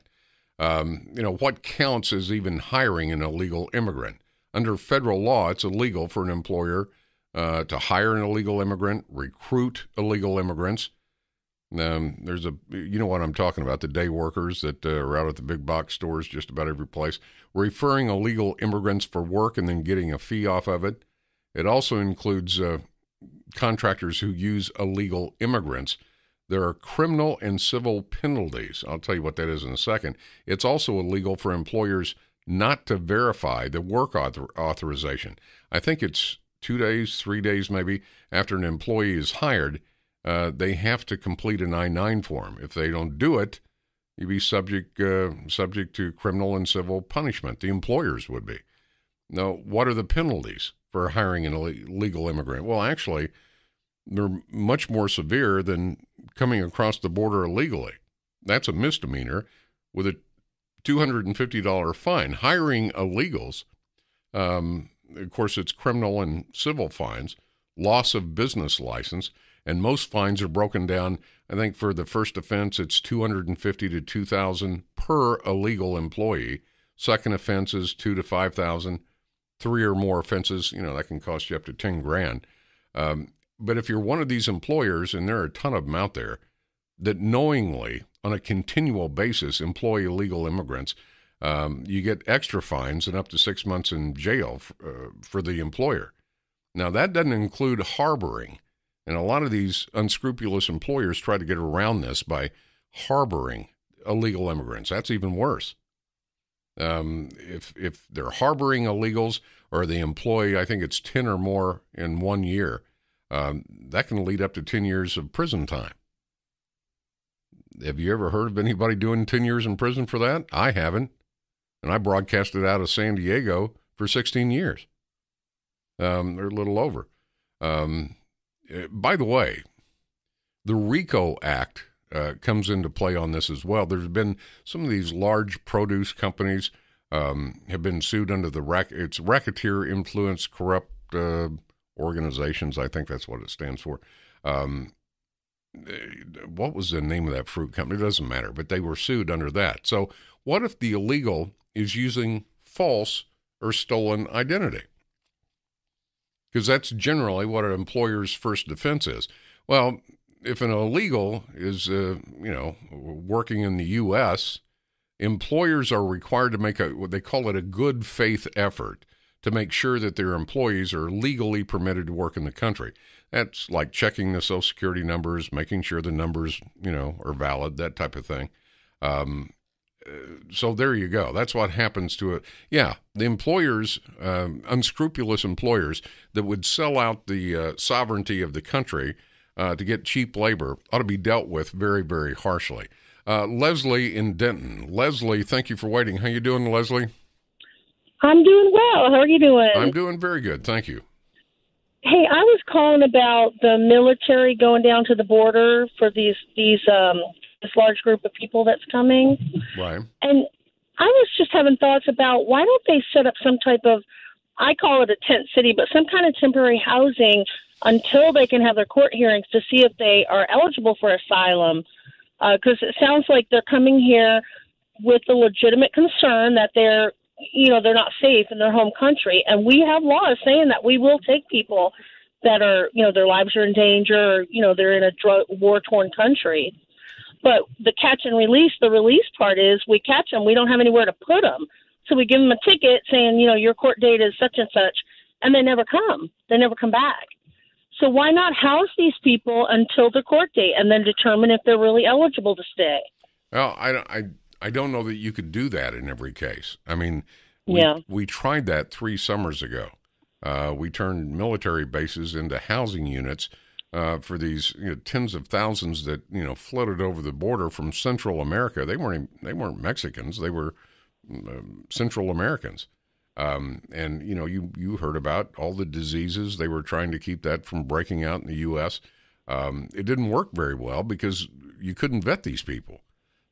You know, what counts as even hiring an illegal immigrant? Under federal law, it's illegal for an employer to hire an illegal immigrant, recruit illegal immigrants. There's you know what I'm talking about, the day workers that are out at the big box stores, just about every place, referring illegal immigrants for work and then getting a fee off of it. It also includes contractors who use illegal immigrants. There are criminal and civil penalties. I'll tell you what that is in a second. It's also illegal for employers not to verify the work authorization. I think it's 2 days, 3 days maybe, after an employee is hired, they have to complete an I-9 form. If they don't do it, you'd be subject to criminal and civil punishment. The employers would be. Now, what are the penalties for hiring an illegal immigrant? Well, actually, they're much more severe than coming across the border illegally. That's a misdemeanor with a $250 fine. Hiring illegals, of course, it's criminal and civil fines, loss of business license, and most fines are broken down. I think for the first offense, it's $250 to $2,000 per illegal employee. Second offense is $2,000 to $5,000. 3 or more offenses, you know, that can cost you up to $10,000. But if you're one of these employers, and there are a ton of them out there, that knowingly, on a continual basis, employ illegal immigrants, you get extra fines and up to 6 months in jail for the employer. Now, that doesn't include harboring. And a lot of these unscrupulous employers try to get around this by harboring illegal immigrants. That's even worse. If they're harboring illegals or they employ, I think it's 10 or more in 1 year, that can lead up to 10 years of prison time. Have you ever heard of anybody doing 10 years in prison for that? I haven't. And I broadcasted out of San Diego for 16 years. They're a little over. By the way, the RICO Act comes into play on this as well. There's been some of these large produce companies have been sued under the it's Racketeer Influence Corrupt Organizations. I think that's what it stands for. What was the name of that fruit company? It doesn't matter, but they were sued under that. So what if the illegal is using false or stolen identity? Because that's generally what an employer's first defense is. Well, if an illegal is, working in the U.S. employers are required to make what they call it a good faith effort to make sure that their employees are legally permitted to work in the country. That's like checking the Social Security numbers, making sure the numbers, are valid, that type of thing. So there you go. That's what happens to it. Yeah, the employers, unscrupulous employers that would sell out the sovereignty of the country to get cheap labor ought to be dealt with very, very harshly. Leslie in Denton. Leslie, thank you for waiting. How you doing, Leslie? I'm doing well. How are you doing? I'm doing very good. Thank you. Hey, I was calling about the military going down to the border for this large group of people that's coming. Right. And I was just having thoughts about why don't they set up some type of, I call it a tent city, but some kind of temporary housing until they can have their court hearings to see if they are eligible for asylum. Because it sounds like they're coming here with a legitimate concern that they're not safe in their home country. And we have laws saying that we will take people that are, their lives are in danger, or, they're in a war-torn country. But the catch and release, the release part is we catch them. We don't have anywhere to put them. So we give them a ticket saying, your court date is such and such, and they never come. They never come back. So why not house these people until the court date and then determine if they're really eligible to stay? Well, I don't know that you could do that in every case. I mean, we tried that 3 summers ago. We turned military bases into housing units for these tens of thousands that floated over the border from Central America. They weren't Mexicans. They were Central Americans. And you heard about all the diseases. They were trying to keep that from breaking out in the U.S. It didn't work very well because you couldn't vet these people.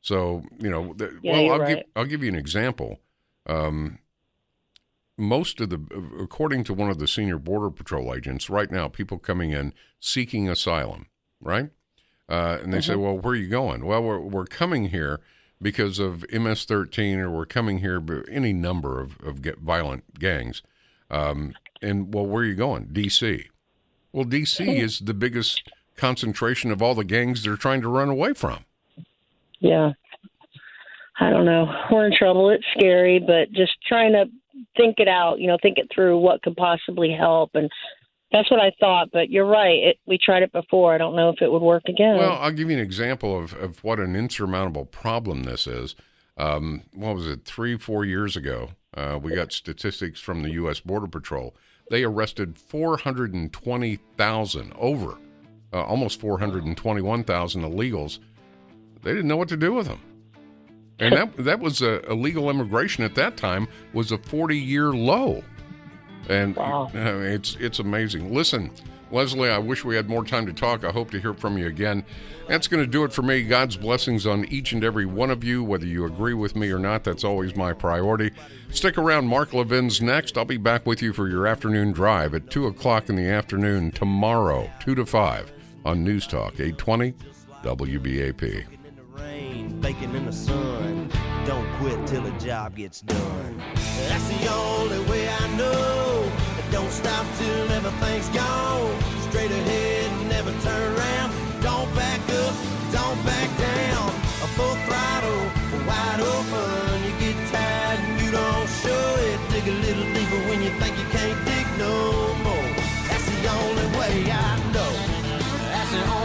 So, I'll give you an example. According to one of the senior Border Patrol agents, right now, people coming in seeking asylum, right? And they say, well, where are you going? Well, we're coming here because of MS-13, or we're coming here by any number of violent gangs. And, well, where are you going? D.C. Well, D.C. is the biggest concentration of all the gangs they're trying to run away from. Yeah. I don't know. We're in trouble. It's scary, but just trying to think it out, think it through, what could possibly help. And that's what I thought. But you're right. We tried it before. I don't know if it would work again. Well, I'll give you an example of what an insurmountable problem this is. What was it, 3-4 years ago? We got statistics from the U.S. Border Patrol. They arrested 420,000, almost 421,000 illegals. They didn't know what to do with them. And that was illegal immigration at that time was a 40-year low. And wow. It's amazing. Listen, Leslie, I wish we had more time to talk. I hope to hear from you again. That's going to do it for me. God's blessings on each and every one of you, whether you agree with me or not. That's always my priority. Stick around. Mark Levin's next. I'll be back with you for your afternoon drive at 2 o'clock in the afternoon tomorrow, 2 to 5 on News Talk 820 WBAP. Baking in the sun, don't quit till the job gets done. That's the only way I know. Don't stop till everything's gone. Straight ahead, never turn around. Don't back up, don't back down. A full throttle, wide open. You get tired and you don't show it. Dig a little deeper when you think you can't dig no more. That's the only way I know. That's the only